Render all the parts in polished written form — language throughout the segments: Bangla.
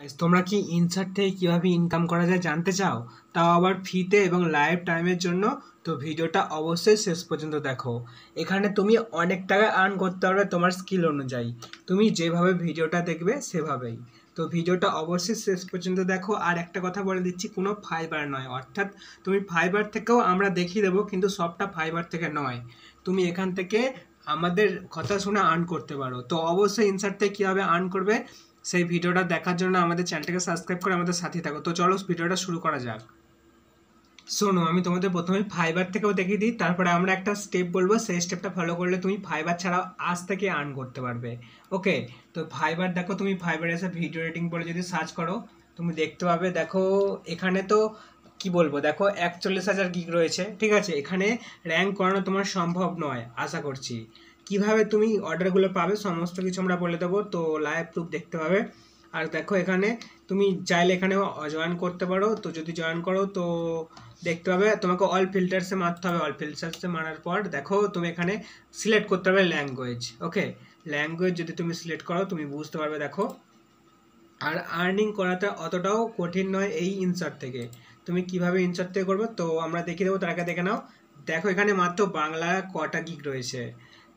Guys, তোমরা কি ইনসার্ট থেকে কিভাবে ইনকাম করা যায় জানতে চাও? তাও আবার ফ্রিতে এবং লাইভ টাইমের জন্য? তো ভিডিওটা অবশ্যই শেষ পর্যন্ত দেখো। এখানে তুমি অনেক টাকা আর্ন করতে পারবে তোমার স্কিল অনুযায়ী। তুমি যেভাবে ভিডিওটা দেখবে সেভাবেই। তো ভিডিওটা অবশ্যই শেষ পর্যন্ত দেখো। আর একটা কথা বলে দিচ্ছি, কোনো ফাইবার নয়, অর্থাৎ তুমি ফাইবার থেকেও আমরা দেখিয়ে দেবো, কিন্তু সবটা ফাইবার থেকে নয়। তুমি এখান থেকে আমাদের কথা শুনে আর্ন করতে পারো। তো অবশ্যই ইনসার্ট থেকে কীভাবে আর্ন করবে সেই ভিডিওটা দেখার জন্য আমাদের চ্যানেলটাকে সাবস্ক্রাইব করে আমাদের সাথে থাকো। তো চলো ভিডিওটা শুরু করা যাক। শোনো, আমি তোমাদের প্রথমে ফাইবার থেকেও দেখিয়ে দিই, তারপরে আমরা একটা স্টেপ বলবো, সেই স্টেপটা ফলো করলে তুমি ফাইবার ছাড়াও আজ থেকে আর্ন করতে পারবে। ওকে, তো ফাইবার দেখো, তুমি ফাইবার এসে ভিডিও এডিটিং বলে যদি সার্চ করো তুমি দেখতে পাবে। দেখো এখানে তো কি বলবো, দেখো 41,000 গিগ রয়েছে, ঠিক আছে। এখানে র্যাঙ্ক করানো তোমার সম্ভব নয় আশা করছি। কিভাবে তুমি অর্ডারগুলো পাবে সমস্ত কিছু আমরা বলে দেবো, তো লাইভ প্রুফ দেখতে পাবে। আর দেখো এখানে তুমি চাইলে এখানেও জয়েন করতে পারো। তো যদি জয়েন করো তো দেখতে পাবে তোমাকে অল ফিল্টার্সে মারতে হবে। অল ফিল্টার্সে মারার পর দেখো তুমি এখানে সিলেক্ট করতে হবে ল্যাঙ্গুয়েজ। ওকে, ল্যাঙ্গুয়েজ যদি তুমি সিলেক্ট করো তুমি বুঝতে পারবে। দেখো, আর আর্নিং করাটা অতটাও কঠিন নয় এই ইনসার্ট থেকে। তুমি কিভাবে ইনসার্ট থেকে করবে তো আমরা দেখিয়ে দেবো, তার আগে দেখে নাও। দেখো এখানে মাত্র বাংলা কটা গিগ রয়েছে।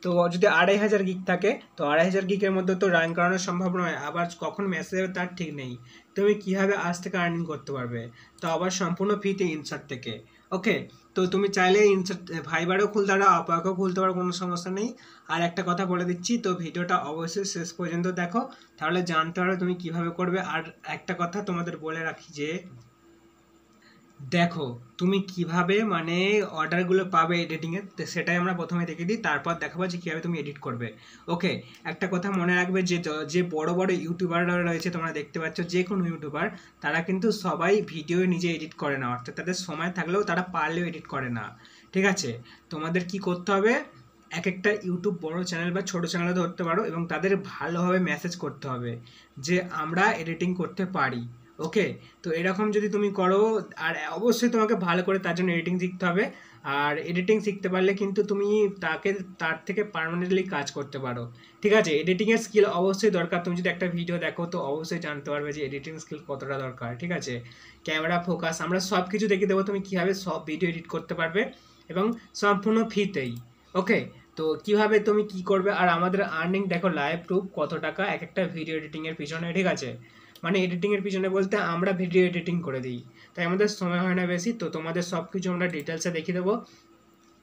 তো যদি 2,500 গিগ থাকে তো 2,500 গিগের মধ্যে তো রান করানো সম্ভব নয়, আবার কখন মেসেজ হবে তার ঠিক নেই। তুমি কিভাবে আজ থেকে আর্নিং করতে পারবে, তো আবার সম্পূর্ণ ফ্রিতে ইনসার্ট থেকে। ওকে, তো তুমি চাইলে ইনসার্ট ফাইবারও খুলতে পারো, আপাকেও খুলতে পারো, কোনো সমস্যা নেই। আর একটা কথা বলে দিচ্ছি, তো ভিডিওটা অবশ্যই শেষ পর্যন্ত দেখো, তাহলে জানতে পারবে তুমি কিভাবে করবে। আর একটা কথা তোমাদের বলে রাখি যে দেখো তুমি কিভাবে মানে অর্ডারগুলো পাবে এডিটিংয়ে, সেটাই আমরা প্রথমে দেখে দিই, তারপর দেখাবো যে কীভাবে তুমি এডিট করবে। ওকে, একটা কথা মনে রাখবে যে যে বড় বড় ইউটিউবাররা রয়েছে তোমরা দেখতে পাচ্ছ, যে কোনো ইউটিউবার, তারা কিন্তু সবাই ভিডিও নিজে এডিট করে না, অর্থাৎ তাদের সময় থাকলেও তারা পারলেও এডিট করে না, ঠিক আছে। তোমাদের কি করতে হবে, এক একটা ইউটিউব বড় চ্যানেল বা ছোট চ্যানেলে ধরতে পারো এবং তাদের ভালোভাবে মেসেজ করতে হবে যে আমরা এডিটিং করতে পারি। ওকে, তো এরকম যদি তুমি করো, আর অবশ্যই তোমাকে ভালো করে তার জন্য এডিটিং শিখতে হবে। আর এডিটিং শিখতে পারলে কিন্তু তুমি তার থেকে পার্মানেন্টলি কাজ করতে পারো, ঠিক আছে। এডিটিংয়ের স্কিল অবশ্যই দরকার। তুমি যদি একটা ভিডিও দেখো তো অবশ্যই জানতে পারবে যে এডিটিং স্কিল কতটা দরকার, ঠিক আছে। ক্যামেরা ফোকাস আমরা সব কিছু দেখিয়ে দেবো, তুমি কীভাবে সব ভিডিও এডিট করতে পারবে এবং সম্পূর্ণ ফ্রিতেই। ওকে, তো কিভাবে তুমি কি করবে, আর আমাদের আর্নিং দেখো লাইভ প্রুফ কত টাকা এক একটা ভিডিও এডিটিংয়ের পিছনে, ঠিক আছে। মানে এডিটিংয়ের পিছনে বলতে আমরা ভিডিও এডিটিং করে দিই, তাই আমাদের সময় হয় না বেশি। তো তোমাদের সব কিছু আমরা ডিটেলসে দেখিয়ে দেবো।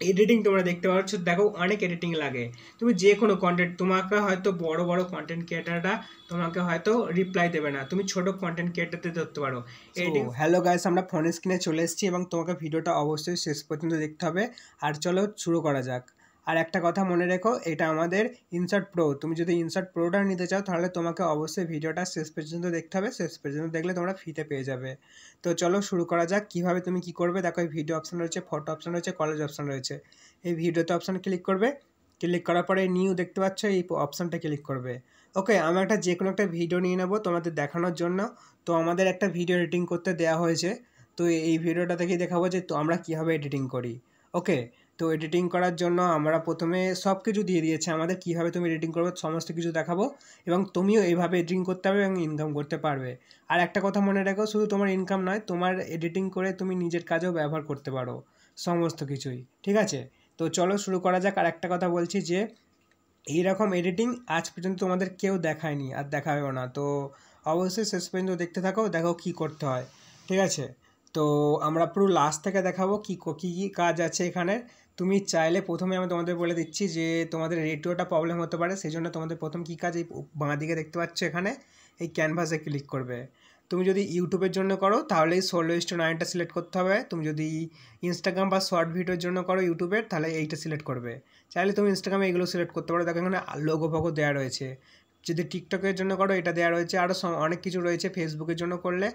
এডিটিং তোমরা দেখতে পাচ্ছ, দেখো অনেক এডিটিং লাগে। তুমি যে কোনো কন্টেন্ট, তোমাকে হয়তো বড় বড় কন্টেন্ট ক্রিয়েটাররা তোমাকে হয়তো রিপ্লাই দেবে না, তুমি ছোট কন্টেন্ট ক্রিয়েটারতে ধরতে পারো এডিটিং। হ্যালো গাইস, আমরা ফোন স্ক্রিনে চলে এসেছি এবং তোমাকে ভিডিওটা অবশ্যই শেষ পর্যন্ত দেখতে হবে। আর চলো শুরু করা যাক। আর একটা কথা মনে রেখো, এটা আমাদের ইনসার্ট প্রো। তুমি যদি ইনসার্ট প্রোটা নিতে চাও তাহলে তোমাকে অবশ্যই ভিডিওটা শেষ পর্যন্ত দেখতে হবে। শেষ পর্যন্ত দেখলে তোমরা ফ্রিতে পেয়ে যাবে। তো চলো শুরু করা যাক। কিভাবে তুমি কি করবে দেখো, এই ভিডিও অপশন রয়েছে, ফটো অপশন রয়েছে, কলেজ অপশন রয়েছে। এই ভিডিওতে অপশন ক্লিক করবে, ক্লিক করার পরে নিউ দেখতে পাচ্ছ, এই অপশানটা ক্লিক করবে। ওকে, আমি যে কোনো একটা ভিডিও নিয়ে নেবো তোমাদের দেখানোর জন্য। তো আমাদের একটা ভিডিও এডিটিং করতে দেওয়া হয়েছে, তো এই ভিডিওটা দেখেই দেখাবো যে তো আমরা কীভাবে এডিটিং করি। ওকে, তো এডিটিং করার জন্য আমরা প্রথমে সব কিছু দিয়ে দিয়েছে আমাদের, কীভাবে তুমি এডিটিং করবে সমস্ত কিছু দেখাবো এবং তুমিও এইভাবে এডিটিং করতে হবে এবং ইনকাম করতে পারবে। আর একটা কথা মনে রাখো, শুধু তোমার ইনকাম নয়, তোমার এডিটিং করে তুমি নিজের কাজেও ব্যবহার করতে পারো সমস্ত কিছুই, ঠিক আছে। তো চলো শুরু করা যাক। আর একটা কথা বলছি যে এইরকম এডিটিং আজ পর্যন্ত তোমাদের কেউ দেখায়নি আর দেখাবেও না। তো অবশ্যই শেষ পর্যন্ত দেখতে থাকো, দেখো কী করতে হয়, ঠিক আছে। তো আমরা পুরো লাস্ট থেকে দেখাবো কী কী কাজ আছে এখানে। তুমি চাইলে প্রথমে আমি তোমাদের বলে দিচ্ছি যে তোমাদের রেডিওটা প্রবলেম হতে পারে, সেই জন্য তোমাদের প্রথম কী কাজ, এই বাঁ দিকে দেখতে পাচ্ছ এখানে এই ক্যানভাসে ক্লিক করবে। তুমি যদি ইউটিউবের জন্য করো তাহলে 16:9টা সিলেক্ট করতে হবে। তুমি যদি ইনস্টাগ্রাম বা শর্ট ভিডিওর জন্য করো ইউটিউবের, তাহলে এইটা সিলেক্ট করবে। চাইলে তুমি ইনস্টাগ্রামে এগুলো সিলেক্ট করতে পারো, দেখো এখানে লোগো ফোগো দেওয়া রয়েছে। যদি টিকটকের জন্য করো এটা দেওয়া রয়েছে, আরও অনেক কিছু রয়েছে। ফেসবুকের জন্য করলে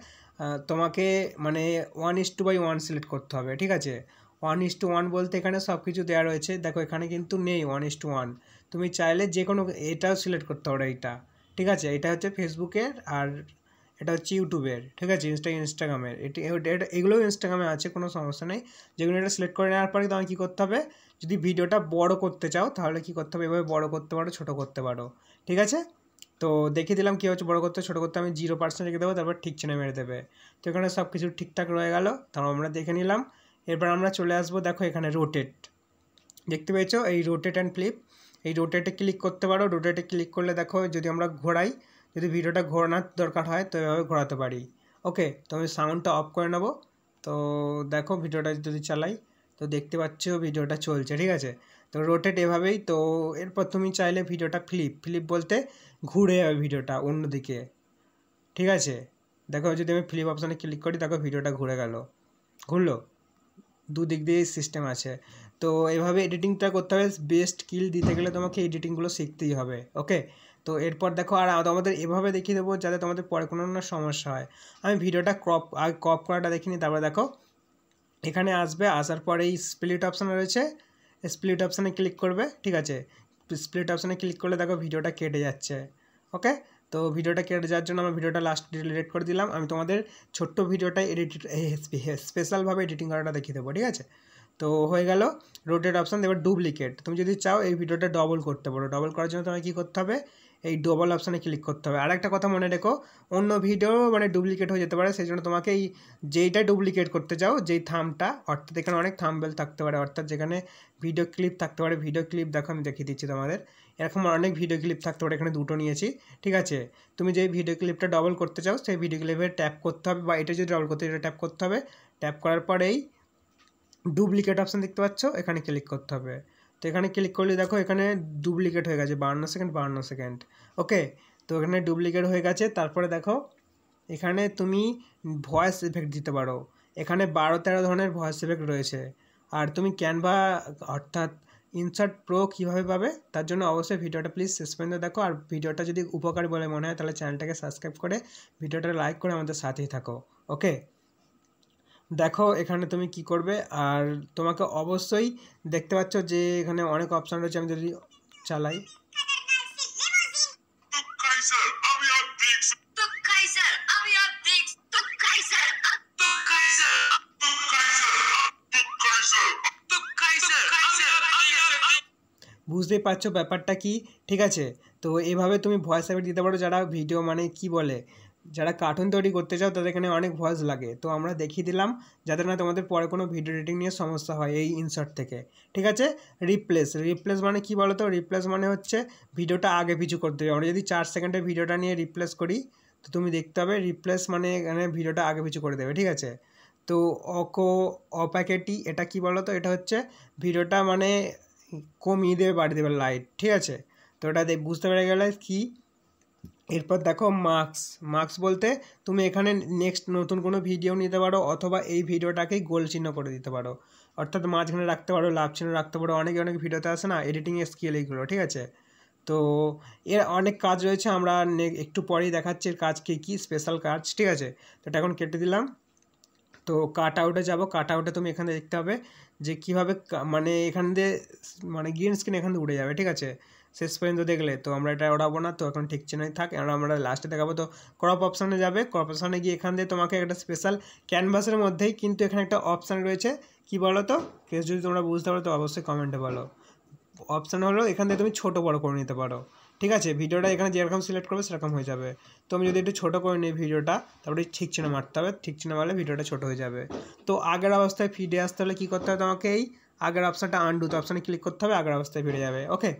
তোমাকে মানে 1:1 সিলেক্ট করতে হবে, ঠিক আছে। 1:1 বলতে এখানে সব কিছু দেওয়া রয়েছে, দেখো এখানে কিন্তু নেই 1:1। তুমি চাইলে যে কোনো এটাও সিলেক্ট করতে পারো, এইটা, ঠিক আছে। এটা হচ্ছে ফেসবুকের আর এটা হচ্ছে ইউটিউবের, ঠিক আছে। ইনস্টাগ্রামের এগুলোও ইনস্টাগ্রামে আছে, কোনো সমস্যা নেই। যেগুলো এটা সিলেক্ট করে নেওয়ার পরে তোমাকে কী করতে হবে, যদি ভিডিওটা বড় করতে চাও তাহলে কী করতে হবে, এভাবে বড় করতে পারো, ছোটো করতে পারো, ঠিক আছে। তো দেখিয়ে দিলাম কী হচ্ছে বড় করতে ছোটো করতে। আমি 0% রেখে দেবো, তারপর ঠিক চিহ্ন মেরে দেবে। তো এখানে সব কিছু ঠিকঠাক রয়ে গেল, তারপর আমরা দেখে নিলাম। এরপর আমরা চলে আসবো, দেখো এখানে রোটেট দেখতে পেয়েছো, এই রোটেট অ্যান্ড ফ্লিপ, এই রোটেটে ক্লিক করতে পারো। রোটেটে ক্লিক করলে দেখো যদি আমরা ঘোরাই, যদি ভিডিওটা ঘোরানোর দরকার হয় তো এভাবে ঘোরাতে পারি। ওকে, তো আমি সাউন্ডটা অফ করে নেবো। তো দেখো ভিডিওটা যদি চালাই তো দেখতে পাচ্ছ ভিডিওটা চলছে, ঠিক আছে। তো রোটেট এভাবেই। তো এরপর তুমি চাইলে ভিডিওটা ফ্লিপ বলতে ঘুরে যাবে ভিডিওটা অন্যদিকে, ঠিক আছে। দেখো যদি আমি ফ্লিপ অপশানে ক্লিক করি, দেখো ভিডিওটা ঘুরে গেল, ঘুরলো, দুদিক দিয়ে সিস্টেম আছে। তো এভাবে এডিটিংটা করতে হবে। বেস্ট স্কিল দিতে গেলে তোমাকে এডিটিংগুলো শিখতেই হবে। ওকে, তো এরপর দেখো আর আমাদের এভাবে দেখিয়ে দেবো যাতে তোমাদের পরে কোনো না সমস্যা হয়। আমি ভিডিওটা ক্রপ করাটা দেখিনি। তারপরে দেখো এখানে আসবে, আসার পরে এই স্প্লিট অপশান রয়েছে, স্প্লিট অপশানে ক্লিক করবে, ঠিক আছে। স্প্লিট অপশানে ক্লিক করলে দেখো ভিডিওটা কেটে যাচ্ছে। ওকে, তো ভিডিওটা কেটে যাওয়ার জন্য আমার ভিডিওটা লাস্ট ডিলিট করে দিলাম। আমি তোমাদের ছোট্ট ভিডিওটা স্পেশালভাবে এডিটিং করাটা দেখিয়ে দেবো, ঠিক আছে। তো হয়ে গেল রোটেট অপশান। এবার ডুপ্লিকেট, তুমি যদি চাও এই ভিডিওটা ডবল করতে পারো। ডবল করার জন্য তোমাকে কী করতে হবে, এই ডবল অপশানে ক্লিক করতে হবে। আর একটা কথা মনে রেখো, অন্য ভিডিও মানে ডুপ্লিকেট হয়ে যেতে পারে, সেই জন্য তোমাকে এই যেইটা ডুপ্লিকেট করতে চাও, যেই থামটা, অর্থাৎ এখানে অনেক থাম্বনেল থাকতে পারে, অর্থাৎ যেখানে ভিডিও ক্লিপ থাকতে পারে। ভিডিও ক্লিপ দেখো আমি দেখিয়ে দিচ্ছি তোমাদের, এরকম অনেক ভিডিও ক্লিপ থাকতে পারে, এখানে দুটো নিয়েছি, ঠিক আছে। তুমি যেই ভিডিও ক্লিপটা ডবল করতে চাও সেই ভিডিও ক্লিপে ট্যাপ করতে হবে, বা এটা যদি ডবল করতে এটা ট্যাপ করতে হবে। ট্যাপ করার পরেই ডুপ্লিকেট অপশান দেখতে পাচ্ছ, এখানে ক্লিক করতে হবে। তো এখানে ক্লিক করলে দেখো এখানে ডুপ্লিকেট হয়ে গেছে 52 সেকেন্ড। ওকে, তো এখানে ডুপ্লিকেট হয়ে গেছে। তারপরে দেখো এখানে তুমি ভয়েস এফেক্ট দিতে পারো। এখানে 12-13 ধরনের ভয়েস এফেক্ট রয়েছে। আর তুমি ক্যানভা অর্থাৎ ইনসার্ট প্রো কীভাবে পাবে তার জন্য অবশ্যই ভিডিওটা প্লিজ শেষ পর্যন্ত দেখো। আর ভিডিওটা যদি উপকারী বলে মনে হয় তাহলে চ্যানেলটাকে সাবস্ক্রাইব করে ভিডিওটা লাইক করে আমাদের সাথেই থাকো। ওকে, দেখো এখানে তুমি কি করবে, আর তোমাকে অবশ্যই দেখতে পাচ্ছ যে এখানে অনেক অপশান রয়েছে। আমি যদি চালাই, বুঝতেই পারছো ব্যাপারটা কি, ঠিক আছে। তো এইভাবে তুমি ভয়েস এফেক্ট দিতে পারো। যারা ভিডিও মানে কি বলে, যারা কার্টুন তৈরি করতে চাও তাদের এখানে অনেক ভয়েস লাগে। তো আমরা দেখিয়ে দিলাম যাতে না তোমাদের পরে কোনো ভিডিও এডিটিং নিয়ে সমস্যা হয় এই ইনসার্ট থেকে, ঠিক আছে। রিপ্লেস মানে কি বলো তো, রিপ্লেস মানে হচ্ছে ভিডিওটা আগে পিছু করতে হবে। আমরা যদি 4 সেকেন্ডের ভিডিওটা নিয়ে রিপ্লেস করি তো তুমি দেখতে হবে রিপ্লেস মানে এখানে ভিডিওটা আগে পিছু করে দেবে, ঠিক আছে। তো অপ্যাকেটি এটা কি বলো তো, এটা হচ্ছে ভিডিওটা মানে কমিয়ে দেবে বাড়িয়ে দেবে লাইট, ঠিক আছে। তো এটা বুঝতে পেরে গেলে কি। এরপর দেখো মার্কস বলতে তুমি এখানে নেক্সট নতুন কোনো ভিডিও নিতে পারো, অথবা এই ভিডিওটাকেই গোল চিহ্ন করে দিতে পারো, অর্থাৎ মাঝখানে রাখতে পারো, লাভ চিহ্ন রাখতে পারো। অনেক ভিডিওতে আসে না এডিটিং স্কিল এইগুলো, ঠিক আছে। তো এর অনেক কাজ রয়েছে, আমরা একটু পরেই দেখাচ্ছি এর কাজ কী স্পেশাল কাজ, ঠিক আছে। তো এটা এখন কেটে দিলাম। তো কাট আউটে যাবো। কাট আউটে তুমি এখানে দেখতে হবে যে কীভাবে মানে এখান দিয়ে মানে গ্রিন স্ক্রিন এখান দিয়ে উড়ে যাবে, ঠিক আছে। শেষ পর্যন্ত দেখলে তো আমরা এটা ওড়াবো না, তো এখন ঠিক চিহ্নই থাক। আমরা লাস্টে দেখাবো। তো ক্রপ অপশানে যাবে, ক্রপ অপশানে গিয়ে এখান দিয়ে তোমাকে একটা স্পেশাল ক্যানভাসের মধ্যেই কিন্তু এখানে একটা অপশান রয়েছে, কি বলো তো, কেউ যদি তোমরা বুঝতে পারো তো অবশ্যই কমেন্টে বলো। অপশান হলো এখান থেকে তুমি ছোটো বড়ো করে নিতে পারো, ঠিক আছে। ভিডিওটা এখানে যেরকম সিলেক্ট করবে সেরকম হয়ে যাবে। তো আমি যদি একটু ছোটো করে নিই ভিডিওটা, তারপরে ঠিক চিহ্ন মারতে হবে, ঠিক চিহ্ন মারলে ভিডিওটা ছোটো হয়ে যাবে। তো আগের অবস্থায় ফিরে আসতে হলে কী করতে হবে, তোমাকে এই আগের অপশানটা আনডুতে অপশানে ক্লিক করতে হবে, আগের অবস্থায় ফিরে যাবে। ওকে,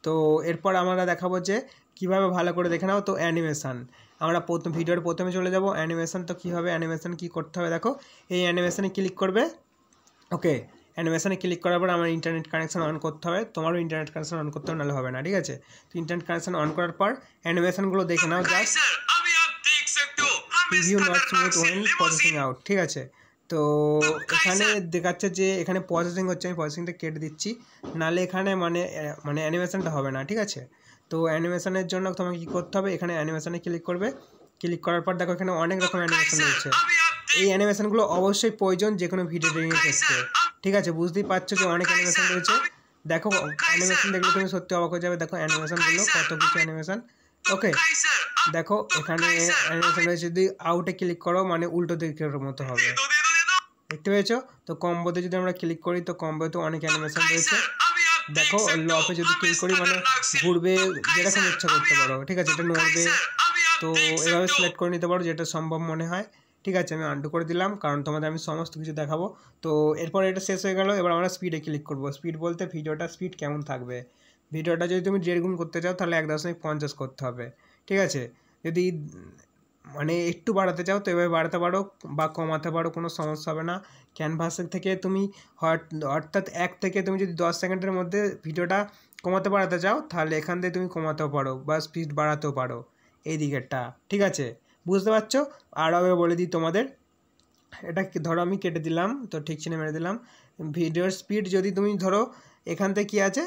তো এরপর আমরা দেখাবো যে কীভাবে ভালো করে দেখে নাও। তো অ্যানিমেশান আমরা ভিডিওর প্রথমে চলে যাব। অ্যানিমেশান তো কীভাবে অ্যানিমেশান কী করতে হবে দেখো, এই অ্যানিমেশানে ক্লিক করবে। ওকে, অ্যানিমেশানে ক্লিক করার পর আমার ইন্টারনেট কানেকশান অন করতে হবে, তোমারও ইন্টারনেট কানেকশান অন করতে হবে, নাহলে হবে না, ঠিক আছে। তো ইন্টারনেট কানেকশান অন করার পর অ্যানিমেশানগুলো দেখে নাও, just review not smooth when processing out, ঠিক আছে। তো এখানে দেখাচ্ছে যে এখানে প্রসেসিং হচ্ছে, আমি প্রসেসিংটা কেটে দিচ্ছি, নাহলে এখানে মানে অ্যানিমেশানটা হবে না, ঠিক আছে। তো অ্যানিমেশানের জন্য তোমাকে কী করতে হবে, এখানে অ্যানিমেশানে ক্লিক করবে। ক্লিক করার পর দেখো এখানে অনেক রকম অ্যানিমেশান রয়েছে। এই অ্যানিমেশানগুলো অবশ্যই প্রয়োজন যে কোনো ভিডিও এডিটিংয়ের ক্ষেত্রে, ঠিক আছে। বুঝতেই পারছো যে অনেক অ্যানিমেশান রয়েছে। দেখো অ্যানিমেশান দেখলে তুমি সত্যি অবাক হয়ে যাবে। দেখো অ্যানিমেশানগুলো কত কিছু অ্যানিমেশান। ওকে, দেখো এখানে অ্যানিমেশান রয়েছে, যদি আউটে ক্লিক করো মানে উল্টো দিকের মতো হবে, দেখতে পেয়েছো। তো কম্বোতে যদি আমরা ক্লিক করি তো কম্বোতে অনেক অ্যানিমেশান রয়েছে, দেখো লপে যদি ক্লিক করি মানে ঘুরবে, যেরকম ইচ্ছা করতে পারো, ঠিক আছে, এটা নড়বে। তো এভাবে সিলেক্ট করে নিতে পারো যেটা সম্ভব মনে হয়। ঠিক আছে, আমি আনডু করে দিলাম কারণ তোমাদের আমি সমস্ত কিছু দেখাবো। তো এরপর এটা শেষ হয়ে গেল, এবার আমরা স্পিডে ক্লিক করব। স্পিড বলতে ভিডিওটা স্পিড কেমন থাকবে। ভিডিওটা যদি তুমি 1.5 গুণ করতে চাও তাহলে 1.50 করতে হবে, ঠিক আছে। যদি মানে একটু বাড়াতে চাও তো এভাবে বাড়াতে পারো বা কমাতে পারো, কোনো সমস্যা হবে না। ক্যানভাসের থেকে তুমি অর্থাৎ 1 থেকে তুমি যদি 10 সেকেন্ডের মধ্যে ভিডিওটা কমাতে বাড়াতে চাও তাহলে এখান থেকে তুমি কমাতেও পারো বা স্পিড বাড়াতেও পারো এই দিকেরটা, ঠিক আছে, বুঝতে পারছো। আরও বলে দিই তোমাদের, এটা ধরো আমি কেটে দিলাম, তো ঠিক চিহ্নে মেরে দিলাম। ভিডিওর স্পিড যদি তুমি ধরো এখান থেকে কী আছে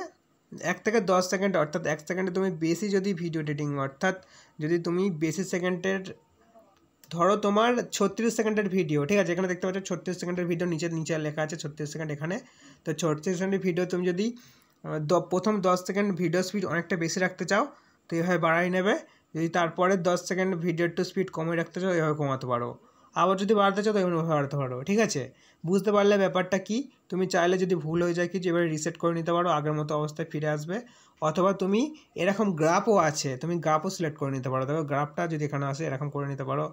1 থেকে 10 সেকেন্ড, অর্থাৎ 1 সেকেন্ডে তুমি বেশি যদি ভিডিও এডিটিং, অর্থাৎ যদি তুমি বেশি সেকেন্ডের ধরো তোমার 36 সেকেন্ডের ভিডিও, ঠিক আছে, এখানে দেখতে পাচ্ছ 36 সেকেন্ডের ভিডিও, নিচে লেখা আছে 36 সেকেন্ড এখানে। তো 36 সেকেন্ডের ভিডিও তুমি যদি প্রথম 10 সেকেন্ড ভিডিও স্পিড অনেকটা বেশি রাখতে চাও তো এইভাবে বাড়াই নেবে। যদি তারপরে 10 সেকেন্ড ভিডিও একটু স্পিড কমিয়ে রাখতে চাও এভাবে কমাতে পারো। আবার যদি বাড়াতে চাও তো এভাবে বাড়াতে পারো, ঠিক আছে। বুঝতে পারলে ব্যাপারটা কি। তুমি চাইলে যদি ভুল হয়ে যায় কিছু এবারে রিসেট করে নিতে পারো, আগের মতো অবস্থায় ফিরে আসবে। অথবা তুমি এরকম গ্রাফও আছে, তুমি গ্রাফও সিলেক্ট করে নিতে পারো। দেখো গ্রাফটা যদি এখানে আসে এরকম করে নিতে পারো,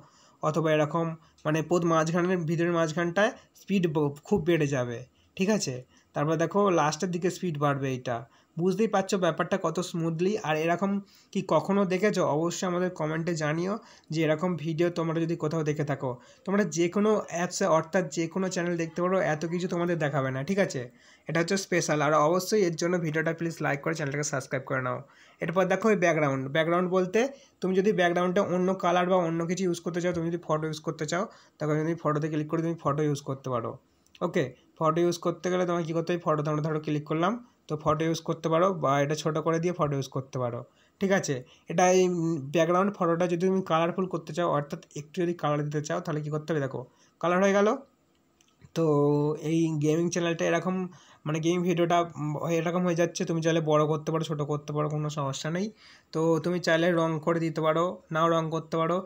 অথবা এরকম মানে মাঝখানের ভিডিওর মাঝখানটায় স্পিড খুব বেড়ে যাবে, ঠিক আছে। তারপর দেখো লাস্টের দিকে স্পিড বাড়বে। এইটা বুঝতেই পারছো ব্যাপারটা কত স্মুথলি। আর এরকম কি কখনো দেখেছো? অবশ্যই আমাদের কমেন্টে জানিও যে এরকম ভিডিও তোমরা যদি কোথাও দেখে থাকো। তোমরা যে কোনো অ্যাপসে অর্থাৎ যে কোনো চ্যানেল দেখতে পারো, এত কিছু তোমাদের দেখাবে না, ঠিক আছে। এটা হচ্ছে স্পেশাল। আর অবশ্যই এর জন্য ভিডিওটা প্লিজ লাইক করে চ্যানেলটাকে সাবস্ক্রাইব করে নাও। এরপর দেখো এই ব্যাকগ্রাউন্ড বলতে তুমি যদি ব্যাকগ্রাউন্ডে অন্য কালার বা অন্য কিছু ইউজ করতে চাও, তুমি যদি ফটো ইউজ করতে চাও তখন যদি ফটোতে ক্লিক করে তুমি ফটো ইউজ করতে পারো। ওকে, ফটো ইউজ করতে গেলে তোমাকে কী করতে হবে, ফটো তোমরা ধরো ক্লিক করলাম তো ফটো ইউজ করতে পারো, বা এটা ছোটো করে দিয়ে ফটো ইউজ করতে পারো, ঠিক আছে। এটা এই ব্যাকগ্রাউন্ড ফটোটা যদি তুমি কালারফুল করতে চাও, অর্থাৎ একটু যদি কালার দিতে চাও তাহলে কী করতে হবে, দেখো কালার হয়ে গেল। তো এই গেমিং চ্যানেলটা এরকম মানে গেমিং ভিডিওটা এরকম হয়ে যাচ্ছে। তুমি চাইলে বড় করতে পারো, ছোটো করতে পারো, কোনো সমস্যা নেই। তো তুমি চাইলে রং করে দিতে পারো, নাও রং করতে পারো,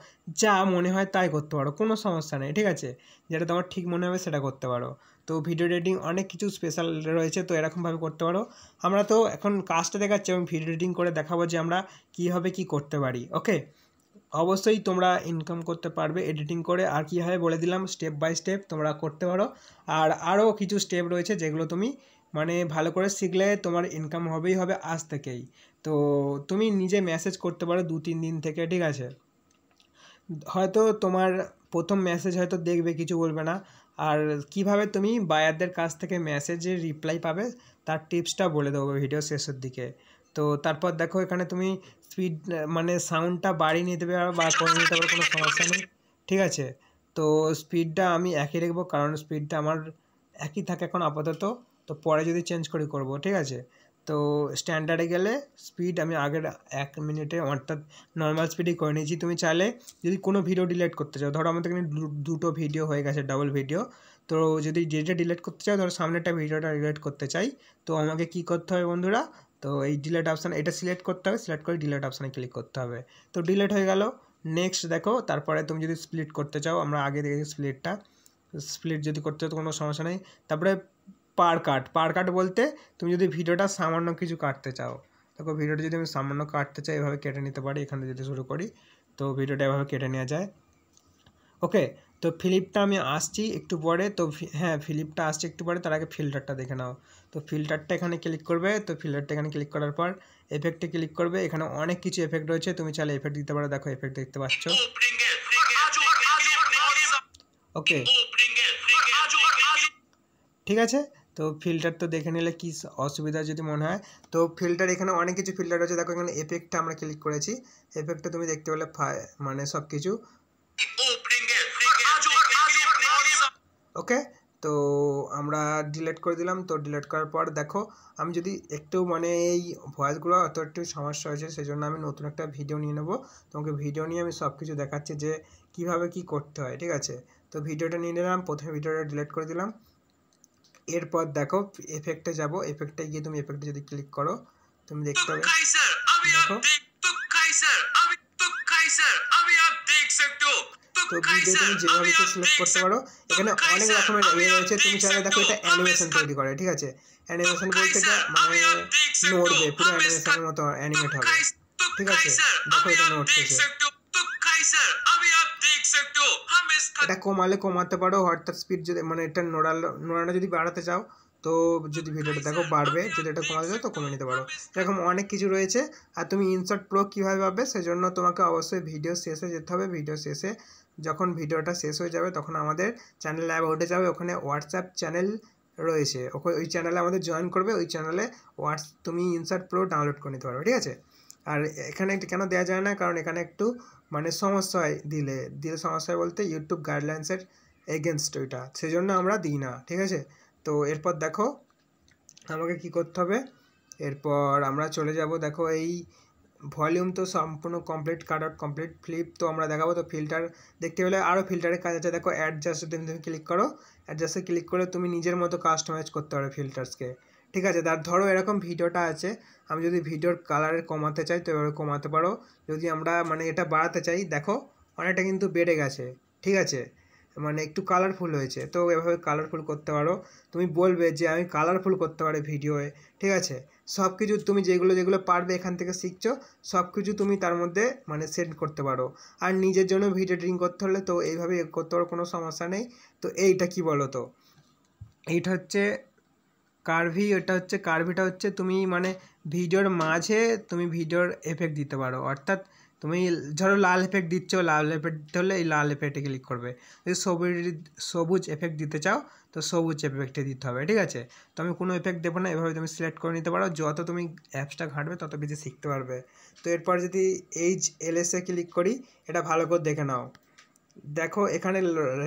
যা মনে হয় তাই করতে পারো, কোনো সমস্যা নেই, ঠিক আছে। যেটা তোমার ঠিক মনে হবে সেটা করতে পারো। তো ভিডিও এডিটিং অনেক কিছু স্পেশাল রয়েছে, তো এরকমভাবে করতে পারো। আমরা তো এখন কাজটা দেখাচ্ছি এবং ভিডিও এডিটিং করে দেখাবো যে আমরা কীভাবে কী করতে পারি। ওকে, অবশ্যই তোমরা ইনকাম করতে পারবে এডিটিং করে। আর কীভাবে বলে দিলাম, স্টেপ বাই স্টেপ তোমরা করতে পারো। আর আরও কিছু স্টেপ রয়েছে যেগুলো তুমি মানে ভালো করে শিখলে তোমার ইনকাম হবেই হবে আজ থেকেই। তো তুমি নিজে মেসেজ করতে পারো 2-3 দিন থেকে, ঠিক আছে। হয়তো তোমার প্রথম মেসেজ হয়তো দেখবে, কিছু বলবে না। আর কিভাবে তুমি বায়ারদের কাছ থেকে মেসেজের রিপ্লাই পাবে তার টিপসটা বলে দেবো ভিডিও শেষের দিকে। তো তারপর দেখো এখানে তুমি স্পিড মানে সাউন্ডটা বাড়িয়ে নিতে পারো বা করে নিতে পারো, কোনো সমস্যা নেই, ঠিক আছে। তো স্পিডটা আমি একই রাখবো কারণ স্পিডটা আমার একই থাকে এখন আপাতত। তো পরে যদি চেঞ্জ করি করবো, ঠিক আছে। তো স্ট্যান্ডার্ডে গেলে স্পিড আমি আগের 1 মিনিটে অর্থাৎ নর্মাল স্পিডেই করে নিয়েছি। তুমি চাইলে যদি কোনো ভিডিও ডিলিট করতে চাও, ধরো আমাদের এখানে দুটো ভিডিও হয়ে গেছে, ডাবল ভিডিও। তো যদি যেটা ডিলিট করতে চাও, ধরো সামনেটা ভিডিওটা ডিলিট করতে চাই, তো আমাকে কী করতে হবে বন্ধুরা, তো এই ডিলিট অপশান এটা সিলেক্ট করতে হবে, সিলেক্ট করে ডিলিট অপশানে ক্লিক করতে হবে। তো ডিলিট হয়ে গেল। নেক্সট দেখো, তারপরে তুমি যদি স্প্লিট করতে চাও, আমরা আগে দেখেছি স্প্লিট যদি করতে চাও তো কোনো সমস্যা নেই। তারপরে পার কাট বলতে তুমি যদি ভিডিওটা সামান্য কিছু কাটতে চাও, দেখো ভিডিওটা যদি আমি সামান্য কাটতে চাই এভাবে কেটে নিতে পারি। এখানে যদি শুরু করি তো ভিডিওটা এভাবে কেটে নেওয়া যায়। ওকে, তো ফিলিপটা আমি আসছি একটু পরে। তো হ্যাঁ, ফিলিপটা আসছে একটু পরে, তার আগে ফিল্টারটা দেখে নাও। তো ফিল্টারটা এখানে ক্লিক করবে। তো ফিল্টারটা এখানে ক্লিক করার পর এফেক্টে ক্লিক করবে। এখানে অনেক কিছু এফেক্ট রয়েছে, তুমি চাইলে এফেক্ট দিতে পারো। দেখো এফেক্ট দেখতে পাচ্ছ। ওকে, ঠিক আছে। তো ফিল্টার তো দেখে নিলে কি অসুবিধা যদি মনে হয়। তো ফিল্টার এখানে অনেক কিছু ফিল্টার রয়েছে। দেখো এখানে এফেক্টটা আমরা ক্লিক করেছি, এফেক্টটা তুমি দেখতে পেলে মানে সব কিছু। ওকে, তো আমরা ডিলিট করে দিলাম। তো ডিলিট করার পর দেখো আমি যদি একটু মানে এই ভয়েসগুলো অত একটু সমস্যা হয়েছে, সেই জন্য আমি নতুন একটা ভিডিও নিয়ে নেবো। তোমাকে ভিডিও নিয়ে আমি সব কিছু দেখাচ্ছি যে কিভাবে কি করতে হয়, ঠিক আছে। তো ভিডিওটা নিয়ে নিলাম, প্রথমে ভিডিওটা ডিলিট করে দিলাম। এরপর দেখো এফেক্টে যাব, এফেক্টে গিয়ে তুমি এফেক্টে যদি ক্লিক করো তুমি দেখতে পাবে, দেখো তো ভিডিও তুমি যেভাবে সিলেক্ট করতে পারো। এখানে অনেক রকমের রয়েছে, তুমি চাইলে দেখো এটা অ্যানিমেশন তৈরি করে, ঠিক আছে। অ্যানিমেশন বলতে এটা মানে নড়বে, পুরো অ্যানিমেশনের মতো অ্যানিমেট হবে, ঠিক আছে। দেখো এটা নড়তেছে, এটা কমালে কমাতে পারো, অর্থাৎ স্পিড যদি মানে এটা নড়ানো যদি বাড়াতে চাও তো যদি ভিডিওটা দেখো বাড়বে, যদি এটা কমাতে চাও তো কমে নিতে পারো। এরকম অনেক কিছু রয়েছে। আর তুমি ইনসার্ট প্রো কীভাবে পাবে সেজন্য তোমাকে অবশ্যই ভিডিও শেষে যেতে হবে। ভিডিও শেষে যখন ভিডিওটা শেষ হয়ে যাবে তখন আমাদের চ্যানেল অ্যাপ উঠে যাবে, ওখানে হোয়াটসঅ্যাপ চ্যানেল রয়েছে, ওই চ্যানেলে আমাদের জয়েন করবে, ওই চ্যানেলে তুমি ইনসার্ট প্রো ডাউনলোড করে নিতে পারবে, ঠিক আছে। আর এখানে কেন দেওয়া যায় না, কারণ এখানে একটু মানে সমস্যা হয়, দিলে সমস্যা হয় বলতে ইউটিউব গাইডলাইন্সের এগেনস্ট ওইটা, সেজন্য আমরা দিই না, ঠিক আছে। তো এরপর দেখো আমাকে কি করতে হবে, এরপর আমরা চলে যাব। দেখো এই ভলিউম তো সম্পূর্ণ complete, cut out complete, flip তো আমরা দেখাবো। তো ফিল্টার দেখতে হলে আরও ফিল্টারের কাজ আছে, দেখো অ্যাডজাস্টে তুমি ক্লিক করো, অ্যাডজাস্টে ক্লিক করে তুমি নিজের মতো কাস্টমাইজ করতে পারো ফিল্টার্সকে, ঠিক আছে। তার ধরো এরকম ভিডিওটা আছে, আমি যদি ভিডিওর কালারের কমাতে চাই তো এভাবে কমাতে পারো, যদি আমরা মানে এটা বাড়াতে চাই দেখো অনেকটা কিন্তু বেড়ে গেছে, ঠিক আছে, মানে একটু কালারফুল হয়েছে, তো এভাবে কালারফুল করতে পারো। তুমি বলবে যে আমি কালারফুল করতে পারি ভিডিওয়ে, ঠিক আছে। সব কিছু তুমি যেগুলো পারবে এখান থেকে শিখছো, সব কিছু তুমি তার মধ্যে মানে সেট করতে পারো। আর নিজের জন্য ভিডিও এডিটিং করতে হলে তো এইভাবে করতে পারো, কোনো সমস্যা নেই। তো এইটা কি বলো তো, এইটা হচ্ছে কার্ভি, কার্ভিটা হচ্ছে তুমি মানে ভিডিওর মাঝে তুমি ভিডিওর এফেক্ট দিতে পারো, অর্থাৎ তুমি ধরো লাল এফেক্ট দিচ্ছ, লাল এফেক্ট দিতে হলে এই লাল এফেক্টে ক্লিক করবে, যদি সবুজ এফেক্ট দিতে চাও তো সবুজ এফেক্টে দিতে হবে, ঠিক আছে। তো আমি কোনো এফেক্ট দেবো না, এভাবে তুমি সিলেক্ট করে নিতে পারো, যত তুমি অ্যাপসটা ঘাঁটবে তত বেশি শিখতে পারবে। তো এরপর যদি HLS-এ ক্লিক করি, এটা ভালো করে দেখে নাও, দেখো এখানে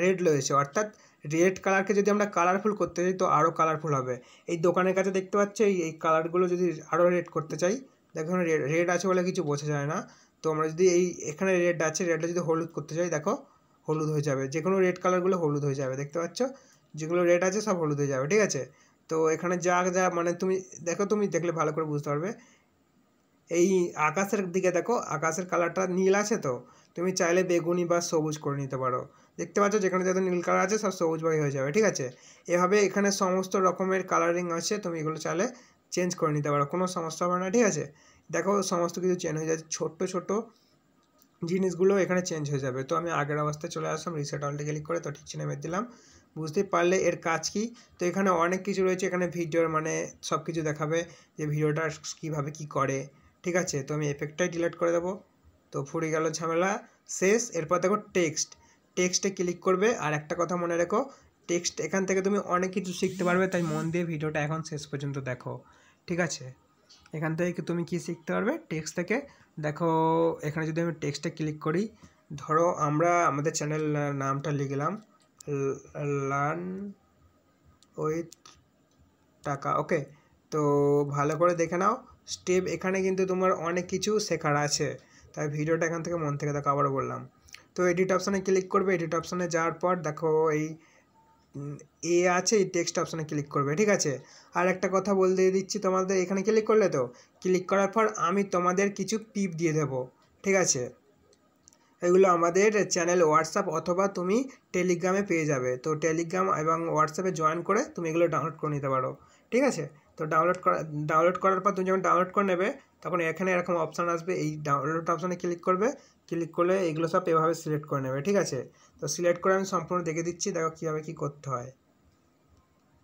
রেড রয়েছে, অর্থাৎ রেড কালারকে যদি আমরা কালারফুল করতে চাই তো আরও কালারফুল হবে। এই দোকানের কাছে দেখতে পাচ্ছ এই কালারগুলো যদি আরও রেড করতে চাই, দেখো রেড আছে বলে কিছু বোঝা যায় না। তো আমরা যদি এখানে রেড আছে, রেডটা যদি হলুদ করতে চাই দেখো হলুদ হয়ে যাবে, যে কোনো রেড কালারগুলো হলুদ হয়ে যাবে, দেখতে পাচ্ছ যেগুলো রেড আছে সব হলুদ হয়ে যাবে, ঠিক আছে। তো এখানে যা মানে তুমি দেখো, তুমি দেখলে ভালো করে বুঝতে পারবে। এই আকাশের দিকে দেখো, আকাশের কালারটা নীল আছে, তো তুমি চাইলে বেগুনি বা সবুজ করে নিতে পারো, দেখতে পাচ্ছ যেখানে যত নীল কালার আছে সব সবুজ বাই হয়ে যাবে, ঠিক আছে। এভাবে এখানে সমস্ত রকমের কালারিং আছে, তুমি এগুলো চাইলে চেঞ্জ করে নিতে পারো, কোনো সমস্যা হবে না, ঠিক আছে। দেখো সমস্ত কিছু চেঞ্জ হয়ে যাচ্ছে, ছোট্ট ছোট জিনিসগুলো এখানে চেঞ্জ হয়ে যাবে। তো আমি আগের অবস্থায় চলে আসলাম, রিসেট অলটা ক্লিক করে তো ঠিক নেমে দিলাম, বুঝতে পারলে এর কাজ কি। তো এখানে অনেক কিছু রয়েছে, এখানে ভিডিওর মানে সব কিছু দেখাবে যে ভিডিওটা কীভাবে কী করে, ঠিক আছে। তো আমি এফেক্টটাই ডিলিট করে দেবো, তো ফুরিয়ে গেল ঝামেলা, শেষ। এরপর দেখো টেক্সটে ক্লিক করবে, আর একটা কথা মনে রেখো, টেক্সট এখান থেকে তুমি অনেক কিছু শিখতে পারবে, তাই মন দিয়ে ভিডিওটা এখন শেষ পর্যন্ত দেখো, ঠিক আছে। এখান থেকে তুমি কি শিখতে পারবে টেক্সট থেকে, দেখো এখানে যদি আমি টেক্সটে ক্লিক করি, ধরো আমরা আমাদের চ্যানেল নামটা লিখলাম লার্ন উইথ টাকা, ওকে। তো ভালো করে দেখে নাও স্টেপ, এখানে কিন্তু তোমার অনেক কিছু শেখার আছে, তাই ভিডিওটা এখান থেকে মন থেকে দেখো, আবারও বললাম। তো এডিট অপশানে ক্লিক করবে, এডিট অপশানে যাওয়ার পর দেখো এই আছে, এই টেক্সট অপশানে ক্লিক করবে, ঠিক আছে। আর একটা কথা বলতে দিচ্ছি তোমাদের, এখানে ক্লিক করলে তো ক্লিক করার পর আমি তোমাদের কিছু পিপ দিয়ে দেবো, ঠিক আছে। এগুলো আমাদের চ্যানেল হোয়াটসঅ্যাপ অথবা তুমি টেলিগ্রামে পেয়ে যাবে, তো টেলিগ্রাম এবং হোয়াটসঅ্যাপে জয়েন করে তুমি এগুলো ডাউনলোড করে নিতে পারো, ঠিক আছে। তো ডাউনলোড করার পর তুমি যখন ডাউনলোড করে নেবে তখন এখানে এরকম অপশান আসবে, এই ডাউনলোড অপশানে ক্লিক করবে, ক্লিক করলে এগুলো সব এভাবে সিলেক্ট করে নেবে, ঠিক আছে। তো সিলেক্ট করে আমি সম্পূর্ণ দেখে দিচ্ছি, দেখো কীভাবে কী করতে হয়।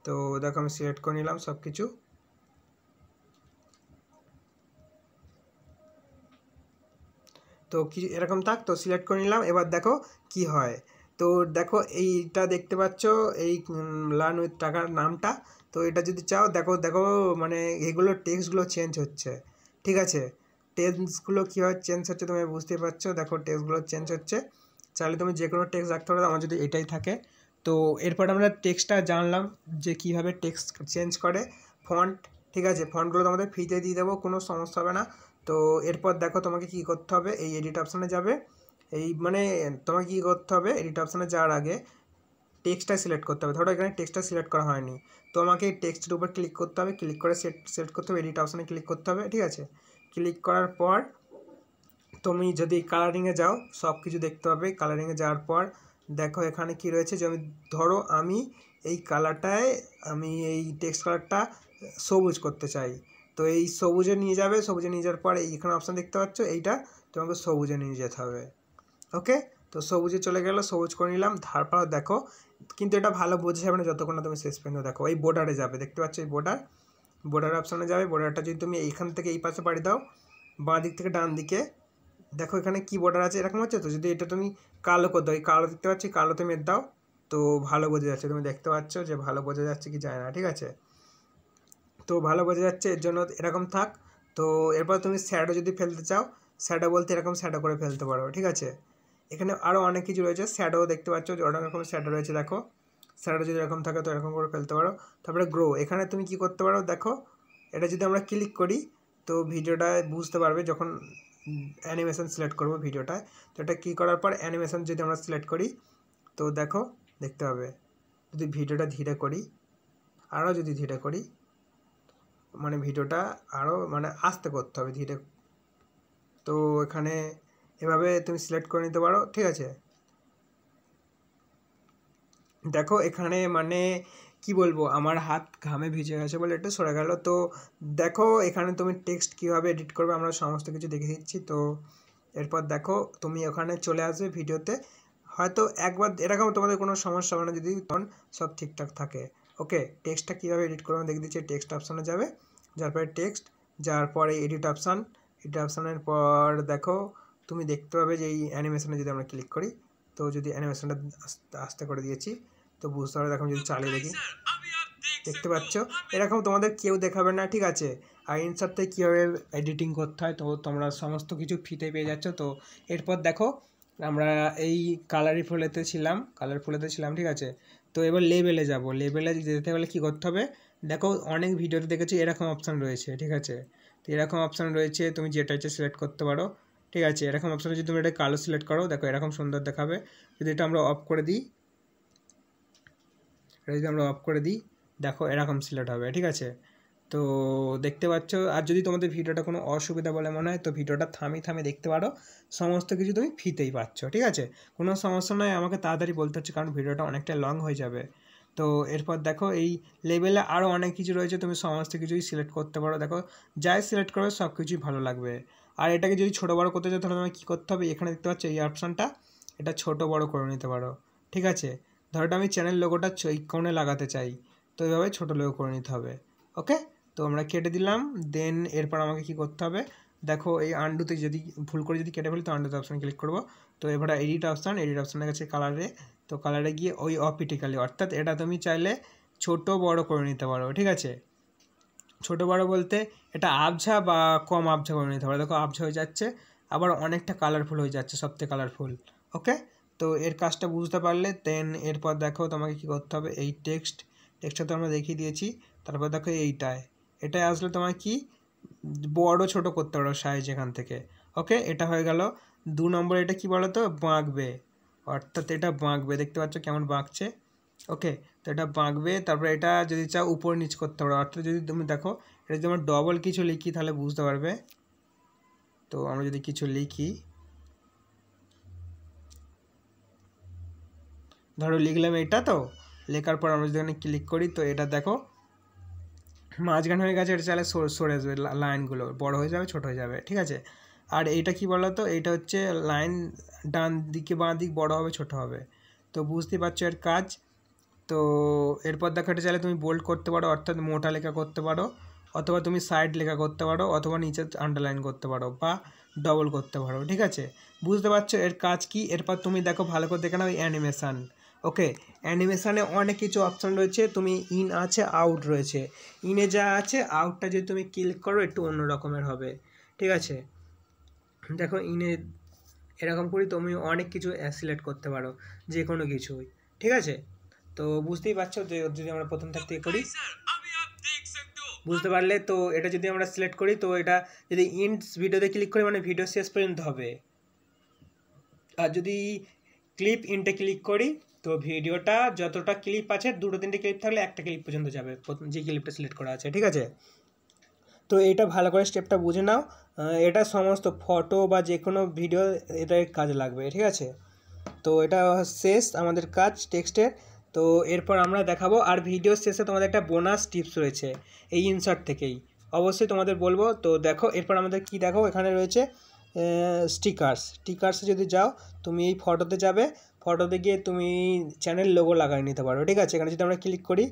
তো দেখো আমি সিলেক্ট করে নিলাম সব কিছু, তো কি এরকম থাক, তো সিলেক্ট করে নিলাম। এবার দেখো কি হয়, তো দেখো এইটা দেখতে পাচ্ছ এই লার্ন উইথ টাকার নামটা, তো এটা যদি চাও দেখো দেখো মানে এগুলো টেক্সটগুলো চেঞ্জ হচ্ছে, ঠিক আছে। টেক্সটগুলো কীভাবে চেঞ্জ হচ্ছে তুমি বুঝতে পারছো, দেখো টেক্সটগুলো চেঞ্জ হচ্ছে, চাইলে তুমি যে কোনো টেক্সট রাখতে পারো, আমার যদি এটাই থাকে। তো এরপর আমরা টেক্সটটা জানলাম যে কীভাবে টেক্সট চেঞ্জ করে, ফন্ট, ঠিক আছে, ফন্টগুলো তোমাদের ফ্রিতে দিয়ে দেবো, কোনো সমস্যা হবে না। তো এরপর দেখো তোমাকে কী করতে হবে, এই এডিট অপশানে যাবে, এই মানে তোমাকে কী করতে হবে, এডিট অপশানে যাওয়ার আগে টেক্সটটা সিলেক্ট করতে হবে, ধরো এখানে টেক্সটটা সিলেক্ট করা হয়নি, তো আমাকে এই টেক্সটের উপর ক্লিক করতে হবে, ক্লিক করে সিলেক্ট করতে হবে, এডিট অপশানে ক্লিক করতে হবে, ঠিক আছে। ক্লিক করার পর তুমি যদি কালারিংয়ে যাও সব কিছু দেখতে পাবে। কালারিংয়ে যাওয়ার পর দেখো এখানে কি রয়েছে, যে আমি ধরো আমি এই কালারটায় আমি এই টেক্সট কালারটা সবুজ করতে চাই, তো এই সবুজে নিয়ে যাবে। সবুজে নিয়ে যাওয়ার পর এইখানে অপশান দেখতে পাচ্ছ, এইটা তোমাকে সবুজে নিয়ে যেতে হবে। ওকে, তো সবুজে চলে গেল, সবুজ করে নিলাম। তারপর দেখো, কিন্তু এটা ভালো বোঝা যাবে না যতক্ষণ না তুমি শেষ পর্যন্ত দেখো। এই বর্ডারে যাবে, দেখতে পাচ্ছ এই বর্ডার অপশানে যাবে। বর্ডারটা যদি তুমি এইখান থেকে এই পাশে পাড়ি দাও, বাঁ দিক থেকে ডান দিকে দেখো এখানে কি বর্ডার আছে এরকম হচ্ছে। তো যদি এটা তুমি কালো করে দাও, এই কালো দেখতে পাচ্ছি, কালো তুমি দাও, তো ভালো বোঝা যাচ্ছে। তুমি দেখতে পাচ্ছ যে ভালো বোঝা যাচ্ছে কি যায় না, ঠিক আছে। তো ভালো বোঝা যাচ্ছে, এর জন্য এরকম থাক। তো এরপর তুমি শ্যাডো যদি ফেলতে চাও, শ্যাডো বলতে এরকম শ্যাডো করে ফেলতে পারো, ঠিক আছে। এখানে আরও অনেক কিছু রয়েছে, শ্যাডো দেখতে পাচ্ছ যে অনেক রকম শ্যাডো রয়েছে। দেখো শ্যাডো যদি এরকম থাকে তো এরকম করে ফেলতে পারো। তারপরে গ্রো, এখানে তুমি কি করতে পারো দেখো, এটা যদি আমরা ক্লিক করি তো ভিডিওটা বুঝতে পারবে যখন অ্যানিমেশন সিলেক্ট করবো ভিডিওটায়। তো এটা কী করার পর অ্যানিমেশন যদি আমরা সিলেক্ট করি তো দেখো দেখতে হবে, যদি ভিডিওটা ধীরে করি, আরও যদি ধীরে করি, মানে ভিডিওটা আরও মানে আস্তে করতে হবে ধীরে। তো এখানে এভাবে তুমি সিলেক্ট করে নিতে পারো, ঠিক আছে। দেখো এখানে মানে কি বলবো, আমার হাত ঘামে ভিজে গেছে বলে একটু সরে গেল। তো দেখো এখানে তুমি টেক্সট কীভাবে এডিট করবে আমরা সমস্ত কিছু দেখে দিচ্ছি। তো এরপর দেখো তুমি ওখানে চলে আসবে ভিডিওতে, হয়তো একবার এরকম তোমাদের কোনো সমস্যা হবে না যদি তখন সব ঠিকঠাক থাকে। ওকে, টেক্সটটা কীভাবে এডিট করবে দেখে দিচ্ছি। টেক্সট অপশানে যাবে, যার পরে টেক্সট, যার পরে এডিট অপশানের পর দেখো তুমি দেখতে পাবে যে এই অ্যানিমেশনে যদি আমরা ক্লিক করি, তো যদি অ্যানিমেশনটা আস্তে করে দিয়েছি তো বুঝতে পারবে। এখন যদি চালিয়ে দেখি, দেখতে পাচ্ছ এরকম তোমাদের কেউ দেখাবে না, ঠিক আছে। আর ইনসার্ট থেকে কীভাবে এডিটিং করতে হয় তো তোমরা সমস্ত কিছু ফ্রিতে পেয়ে যাচ্ছ। তো এরপর দেখো আমরা এই কালারফুলেতে ছিলাম, ঠিক আছে। তো এবার লেবেলে যাব। লেবেলে যেতে হলে কী করতে হবে দেখো, অনেক ভিডিওতে দেখেছি এরকম অপশান রয়েছে, ঠিক আছে। তো এরকম অপশান রয়েছে, তুমি যেটা ইচ্ছে সিলেক্ট করতে পারো, ঠিক আছে। এরকম অপশান যদি তুমি এটা কালো সিলেক্ট করো দেখো এরকম সুন্দর দেখাবে। যদি এটা আমরা অফ করে দিই, দেখো এরকম সিলেক্ট হবে, ঠিক আছে। তো দেখতে পাচ্ছ, আর যদি তোমাদের ভিডিওটা কোনো অসুবিধা বলে মনে হয় তো ভিডিওটা থামিয়ে দেখতে পারো, সমস্ত কিছু তুমি ফ্রিতেই পাচ্ছ, ঠিক আছে। কোনো সমস্যা নয়, আমাকে তাড়াতাড়ি বলতে হচ্ছে কারণ ভিডিওটা অনেকটা লং হয়ে যাবে। তো এরপর দেখো এই লেভেলে আরও অনেক কিছু রয়েছে, তুমি সমস্ত কিছুই সিলেক্ট করতে পারো। দেখো যাই সিলেক্ট করবে সব কিছুই ভালো লাগবে। আর এটাকে যদি ছোটো বড়ো করতে চাও তাহলে তোমাকে কী করতে হবে, এখানে দেখতে পাচ্ছ এই অপশানটা, এটা ছোটো বড়ো করে নিতে পারো, ঠিক আছে। ধরো আমি চ্যানেল লোগোটা এই কোণে লাগাতে চাই, তো এইভাবে ছোটো লোগো করে নিতে হবে। ওকে, তো আমরা কেটে দিলাম। দেন এরপর আমাকে কি করতে হবে দেখো, এই আন্ডুতে যদি ভুল করে যদি কেটে ফেলি তো আন্ডুতে অপশান ক্লিক করবো। তো এবার এডিট অপশানের কাছে কালারে, তো কালারে গিয়ে ওই অপটিক্যালি, অর্থাৎ এটা তুমি চাইলে ছোট বড় করে নিতে পারো, ঠিক আছে। ছোট বড় বলতে এটা আবঝা বা কম আবঝা করে নিতে পারো। দেখো আবঝা হয়ে যাচ্ছে, আবার অনেকটা কালারফুল হয়ে যাচ্ছে, সবথেকে কালারফুল। ওকে, তো এর কাজটা বুঝতে পারলে দেন এরপর দেখো তোমাকে কি করতে হবে, এই টেক্সটটা তো আমরা দেখিয়ে দিয়েছি। তারপর দেখো এটাই আসলে তোমার কি বড় ছোট করতে পারো সাইজ এখান থেকে। ওকে, এটা হয়ে গেল 2 নম্বর। এটা কি বলো তো, বাঁকবে, অর্থাৎ এটা বাঁকবে, দেখতে পাচ্ছ কেমন বাঁকছে। ওকে, তো এটা বাঁকবে। তারপরে এটা যদি চাও উপর নিচ করতে পারো, অর্থাৎ যদি তুমি দেখো এটা যদি আমরা ডবল কিছু লিখি তাহলে বুঝতে পারবে। তো আমরা যদি কিছু লিখি, ধরো লিখলাম এটা, তো লেখার পর আমরা যদি এখানে ক্লিক করি তো এটা দেখো মাঝখানে হয়ে গেছে। এটা চাইলে সরে আসবে, লাইনগুলো বড় হয়ে যাবে ছোট হয়ে যাবে, ঠিক আছে। আর এইটা কি বলো তো, এইটা হচ্ছে লাইন ডান দিকে বাঁ দিক বড় হবে ছোট হবে। তো বুঝতে পারছো এর কাজ। তো এরপর দেখো এটা চাইলে তুমি বোল্ড করতে পারো, অর্থাৎ মোটা লেখা করতে পারো, অথবা তুমি সাইড লেখা করতে পারো, অথবা নিচে আন্ডারলাইন করতে পারো বা ডবল করতে পারো, ঠিক আছে। বুঝতে পারছো এর কাজ কি। এরপর তুমি দেখো ভালো করে দেখে নাও অ্যানিমেশান। ওকে, অ্যানিমেশানে অনেক কিছু অপশান রয়েছে, তুমি ইন আছে, আউট রয়েছে। ইনে যা আছে, আউটটা যদি তুমি ক্লিক করো একটু অন্য রকমের হবে, ঠিক আছে। দেখো ইনে এরকম করি তুমি অনেক কিছু সিলেক্ট করতে পারো, যে কোনো কিছুই, ঠিক আছে। তো বুঝতেই পারছো যে যদি আমরা প্রথম থেকে করি, বুঝতে পারলে। তো এটা যদি আমরা সিলেক্ট করি তো এটা যদি ইন্ড ভিডিওতে ক্লিক করি মানে ভিডিও শেষ পর্যন্ত হবে। আর যদি ক্লিপ ইনটে ক্লিক করি তো ভিডিওটা যতটা ক্লিপ আছে 2-3টে ক্লিপ থাকলে একটা ক্লিপ পর্যন্ত যাবে, যে ক্লিপটা সিলেক্ট করা আছে, ঠিক আছে। তো তো এটা ভালো করে স্টেপটা বুঝে নাও, এটা সমস্ত ফটো বা যে কোনো ভিডিও এটাই কাজে লাগবে, ঠিক আছে। তো এটা শেষ আমাদের কাজ টেক্সটের। তো এরপর আমরা দেখাবো, আর ভিডিও শেষে তোমাদের একটা বোনাস টিপস রয়েছে এই ইনসার্ট থেকেই, অবশ্যই তোমাদের বলবো। তো দেখো এরপর আমাদের কি দেখো, এখানে রয়েছে স্টিকার্সে যদি যাও তুমি এই ফটোতে যাবে, ফটোতে গিয়ে তুমি চ্যানেল লোগো লাগিয়ে নিতে পারো, ঠিক আছে। এখানে যদি আমরা ক্লিক করি,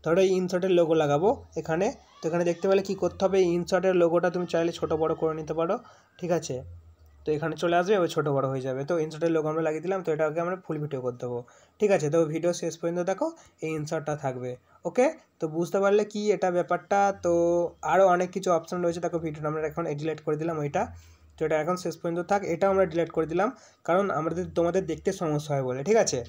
ধরো এই ইনসার্টের লোগো লাগাবো এখানে, তো এখানে দেখতে পেলে কী করতে হবে, এই ইনসার্টের লোগোটা তুমি চাইলে ছোটো বড়ো করে নিতে পারো, ঠিক আছে। তো এখানে চলে আসবে, এবার ছোটো বড়ো হয়ে যাবে। তো ইনসার্টের লোগো আমরা লাগিয়ে দিলাম, তো এটাকে আমরা ফুল ভিডিও করে দেবো, ঠিক আছে। তো ভিডিও শেষ পর্যন্ত দেখো, এই ইনসার্টটা থাকবে, ওকে। তো বুঝতে পারলে কি এটা ব্যাপারটা। তো আরও অনেক কিছু অপশান রয়েছে, দেখো ভিডিওটা আমরা এখন ডিলিট করে দিলাম ওইটা, তো এটা এখন শেষ পর্যন্ত থাক, এটাও আমরা ডিলিট করে দিলাম কারণ তোমাদের দেখতে সমস্যা হয় বলে, ঠিক আছে।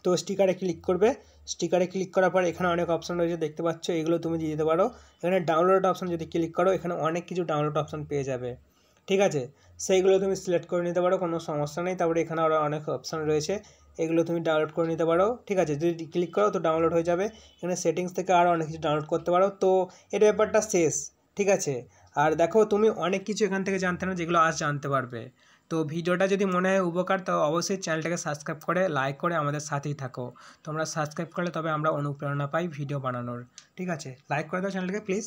তো স্টিকারে ক্লিক করবে, স্টিকারে ক্লিক করার পর এখানে অনেক অপশান রয়েছে দেখতে পাচ্ছ, এগুলো তুমি দিয়ে দিতে পারো। এখানে ডাউনলোড অপশান যদি ক্লিক করো, এখানে অনেক কিছু ডাউনলোড অপশান পেয়ে যাবে, ঠিক আছে। সেইগুলো তুমি সিলেক্ট করে নিতে পারো, কোনো সমস্যা নেই। তারপরে এখানে আরও অনেক অপশান রয়েছে, এগুলো তুমি ডাউনলোড করে নিতে পারো, ঠিক আছে। যদি ক্লিক করো তো ডাউনলোড হয়ে যাবে। এখানে সেটিংস থেকে আরও অনেক কিছু ডাউনলোড করতে পারো। তো এটা ব্যাপারটা শেষ, ঠিক আছে। আর দেখো তুমি অনেক কিছু এখান থেকে জানতে না, যেগুলো আজ জানতে পারবে। তো ভিডিওটা যদি মনে হয় উপকার, তো অবশ্যই চ্যানেলটাকে সাবস্ক্রাইব করে লাইক করে আমাদের সাথেই থাকো। তোমরা সাবস্ক্রাইব করলে তবে আমরা অনুপ্রেরণা পাই ভিডিও বানানোর, ঠিক আছে। লাইক করে দাও চ্যানেলটাকে প্লিজ।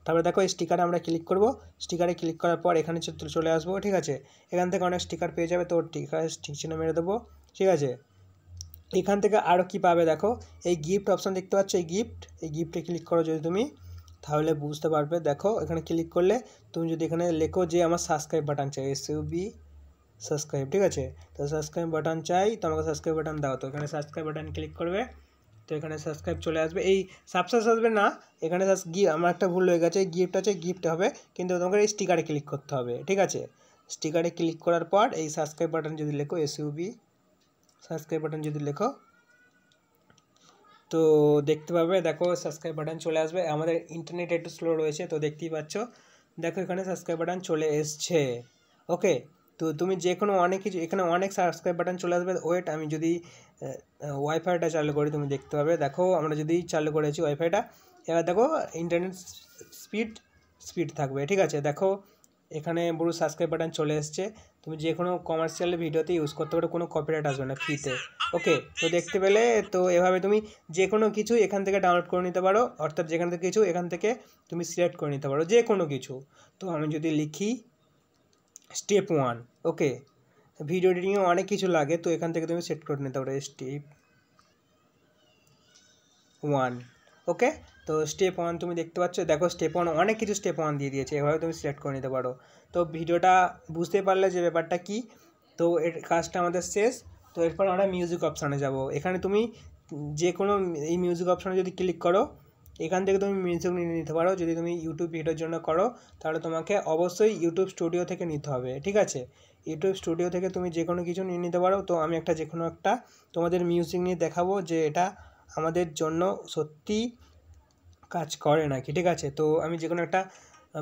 তারপরে দেখো স্টিকারে আমরা ক্লিক করব, স্টিকারে ক্লিক করার পর এখানে চলে আসবো, ঠিক আছে। এখান থেকে অনেক স্টিকার পেয়ে যাবে, তো টিকার ঠিক চিহ্ন মেরে দেবো, ঠিক আছে। এখান থেকে আরও কি পাবে দেখো, এই গিফট অপশান দেখতে পাচ্ছ, এই গিফটে ক্লিক করো যদি তুমি, তাহলে বুঝতে পারবে। দেখো এখানে ক্লিক করলে তুমি যদি এখানে লেখো যে আমার সাবস্ক্রাইব বাটন চাই, SUB সাবস্ক্রাইব, ঠিক আছে। তো সাবস্ক্রাইব বাটন চাই, তো আমাকে সাবস্ক্রাইব বাটন দাও, তো এখানে সাবস্ক্রাইব বাটন ক্লিক করবে, তো এখানে সাবস্ক্রাইব চলে আসবে। এই সাবস্ক্রাইব আসবে না, এখানে আমার একটা ভুল হয়ে গেছে, গিফট আছে, গিফট হবে, কিন্তু তোমাকে এই স্টিকারে ক্লিক করতে হবে, ঠিক আছে। স্টিকারে ক্লিক করার পর এই সাবস্ক্রাইব বাটন যদি লেখো, SUB সাবস্ক্রাইব বাটন যদি লেখো, তো দেখতে পাবে দেখো সাবস্ক্রাইব বাটন চলে আসবে। আমাদের ইন্টারনেট একটু স্লো রয়েছে, তো দেখতেই পাচ্ছ, দেখো এখানে সাবস্ক্রাইব বাটন চলে এসছে, ওকে। তো তুমি যে কোনো অনেক কিছু, এখানে অনেক সাবস্ক্রাইব বাটন চলে আসবে। ওয়েট, আমি যদি ওয়াইফাইটা চালু করি, তুমি দেখতে পাবে। দেখো আমরা যদি চালু করেছি ওয়াইফাইটা, এবার দেখো ইন্টারনেট স্পিড থাকবে, ঠিক আছে। দেখো এখানে পুরো সাবস্ক্রাইব বাটন চলে এসছে। তুমি যে কোনো কমার্শিয়াল ভিডিওতে ইউজ করতে পারো, কোনো কপিরাইট আসবে না, ফ্রিতে, ওকে। তো দেখতে পেলে, তো এভাবে তুমি যে কোনো কিছু এখান থেকে ডাউনলোড করে নিতে পারো, অর্থাৎ যেখান থেকে কিছু এখান থেকে তুমি সিলেক্ট করে নিতে পারো, যে কোনো কিছু। তো আমি যদি লিখি স্টেপ 1, ওকে, ভিডিও এডিটিংয়ে অনেক কিছু লাগে, তো এখান থেকে তুমি সেট করে নিতে পারো স্টেপ 1, ওকে। তো স্টেপ 1 তুমি দেখতে পাচ্ছ, দেখো স্টেপ 1 অনেক কিছু স্টেপ 1 দিয়ে দিয়েছে, এভাবে তুমি সিলেক্ট করে নিতে পারো। তো ভিডিওটা বুঝতে পারলে যে ব্যাপারটা কি, তো এর কাজটা আমাদের শেষ। তো এরপর আমরা মিউজিক অপশানে যাব। এখানে তুমি যে কোনো এই মিউজিক অপশানে যদি ক্লিক করো, এখান থেকে তুমি মিউজিক নিয়ে নিতে পারো। যদি তুমি ইউটিউব ভিডিওর জন্য করো, তাহলে তোমাকে অবশ্যই ইউটিউব স্টুডিও থেকে নিতে হবে, ঠিক আছে। ইউটিউব স্টুডিও থেকে তুমি যে কোনো কিছু নিয়ে নিতে পারো। তো আমি যে কোনো একটা তোমাদের মিউজিক নিয়ে দেখাবো যে এটা আমাদের জন্য সত্যি কাজ করে নাকি, ঠিক আছে। তো আমি যে কোনো একটা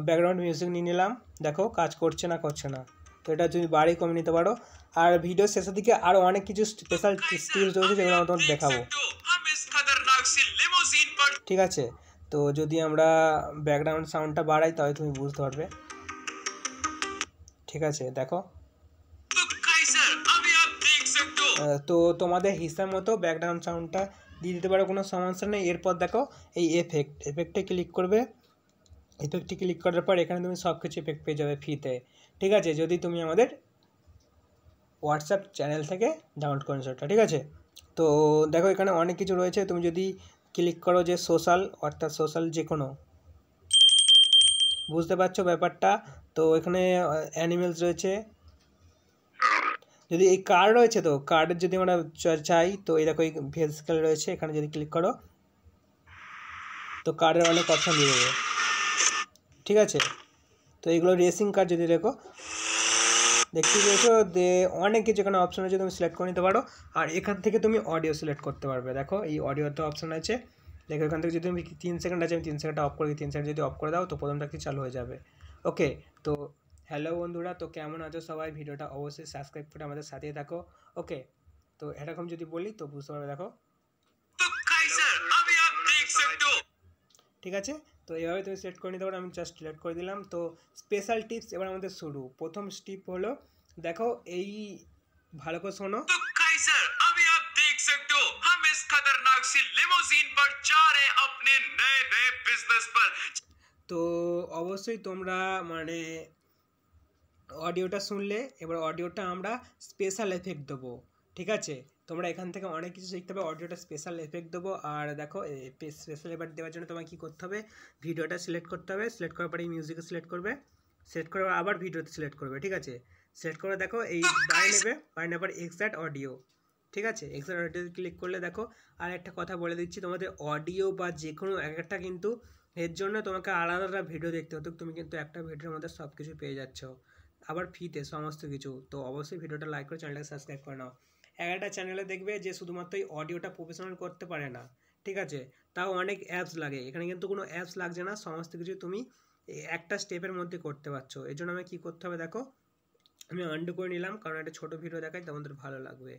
ব্যাকগ্রাউন্ড মিউজিক নিয়ে নিলাম, দেখো কাজ করছে না তো এটা যদি বাড়ি কমে নিতে পারো। আর ভিডিওর শেষের দিকে আরও অনেক কিছু স্পেশাল স্কিলস রয়েছে, যেগুলো আমি তোমাদের দেখাবো, ঠিক আছে। তো যদি আমরা ব্যাকগ্রাউন্ড সাউন্ডটা বাড়াই, তাহলে তুমি বুঝতে পারবে, ঠিক আছে। দেখো তো তোমাদের হিসাব মতো ব্যাকগ্রাউন্ড সাউন্ডটা দিয়ে দিতে পারো, কোনো সমস্যা নেই। এরপর দেখো এই এফেক্টে ক্লিক করবে, এফেক্টে ক্লিক করার পর এখানে তুমি সব কিছু এফেক্ট পেয়ে যাবে ফ্রিতে, ঠিক আছে, যদি তুমি আমাদের হোয়াটসঅ্যাপ চ্যানেল থেকে ডাউনলোড করে সেটা, ঠিক আছে। তো দেখো এখানে অনেক কিছু রয়েছে, তুমি যদি ক্লিক করো যে সোশ্যাল, অর্থাৎ সোশ্যাল যে কোনো, বুঝতে পারছো ব্যাপারটা। তো এখানে অ্যানিমেলস রয়েছে, যদি এই কার্ড রয়েছে, তো কার্ডের যদি আমরা চাই, তো এই দেখো এই ভেজ স্কেল রয়েছে, এখানে যদি ক্লিক করো, তো কার্ডের অনেক অপশান দিয়ে দেবে, ঠিক আছে। তো এইগুলো রেসিং কার্ড যদি দেখো, দেখতে পেয়েছো যে অনেক কিছু এখানে অপশান আছে, তুমি সিলেক্ট করে নিতে পারো। আর এখান থেকে তুমি অডিও সিলেক্ট করতে পারবে, দেখো এই অডিওতে অপশান আছে, দেখো এখান থেকে যদি তুমি 3 সেকেন্ড আছে, আমি 3 সেকেন্ডটা অফ করে দিই, 3 সেকেন্ড যদি অফ করে দাও, তো প্রথমটা কি চালু হয়ে যাবে, ওকে। তো হ্যালো বন্ধুরা, তো কেমন আছো সবাই? ভিডিওটা অবশ্যই সাবস্ক্রাইব করে আমাদের সাথেই থাকো, ওকে। তো এরকম যদি বলি, তো বুঝতে পারবে, দেখো, ঠিক আছে। তো এইভাবে তুমি সিলেক্ট করে নিতে পারো, আমি জাস্ট সিলেক্ট করে দিলাম। তো স্পেশাল টিপস এবার আমাদের শুরু। প্রথম স্টিপ হলো, দেখো এই ভালো করে শোনো। तो काइजर अभी आप देख सकते हो हम इस खतरनाक सी लिमोजीन पर जा रहे हैं अपने नए नए बिजनेस पर। তো অবশ্যই তোমরা মানে অডিওটা শুনলে, এবার অডিওটা আমরা স্পেশাল এফেক্ট দেবো, ঠিক আছে? তোমরা এখান থেকে অনেক কিছু শিখতে হবে। অডিওটা স্পেশাল এফেক্ট দেবো। আর দেখো স্পেশাল এফেক্ট দেওয়ার জন্য তোমাকে কী করতে হবে, ভিডিওটা সিলেক্ট করতে হবে। সিলেক্ট করার পরে এই মিউজিকে সিলেক্ট করবে, সিলেক্ট করে আবার ভিডিওতে সিলেক্ট করবে, ঠিক আছে? সিলেক্ট করে দেখো এই বাই নেবে, বাই নেবার এক্সাক্ট অডিও, ঠিক আছে? এক্সাক্ট অডিও ক্লিক করলে দেখো, আর একটা কথা বলে দিচ্ছি, তোমাদের অডিও বা যে কোনো একটা কিন্তু এর জন্য তোমাকে আলাদা আলাদা ভিডিও দেখতে হতো, তুমি কিন্তু একটা ভিডিওর মধ্যে সব কিছু পেয়ে যাচ্ছ, আবার ফ্রিতে সমস্ত কিছু। তো অবশ্যই ভিডিওটা লাইক করে চ্যানেলটাকে সাবস্ক্রাইব করে নাও। একটা চ্যানেলে দেখবে যে শুধুমাত্র এই অডিওটা প্রফেশনাল করতে পারে না, ঠিক আছে? তাও অনেক অ্যাপস লাগে, এখানে কিন্তু কোনো অ্যাপস লাগছে না, সমস্ত কিছু তুমি একটা স্টেপের মধ্যে করতে পারছো। এর জন্য আমি কী করতে হবে দেখো, আমি আন্ডু করে নিলাম, কারণ একটা ছোটো ভিডিও দেখাই তোমাদের ভালো লাগবে।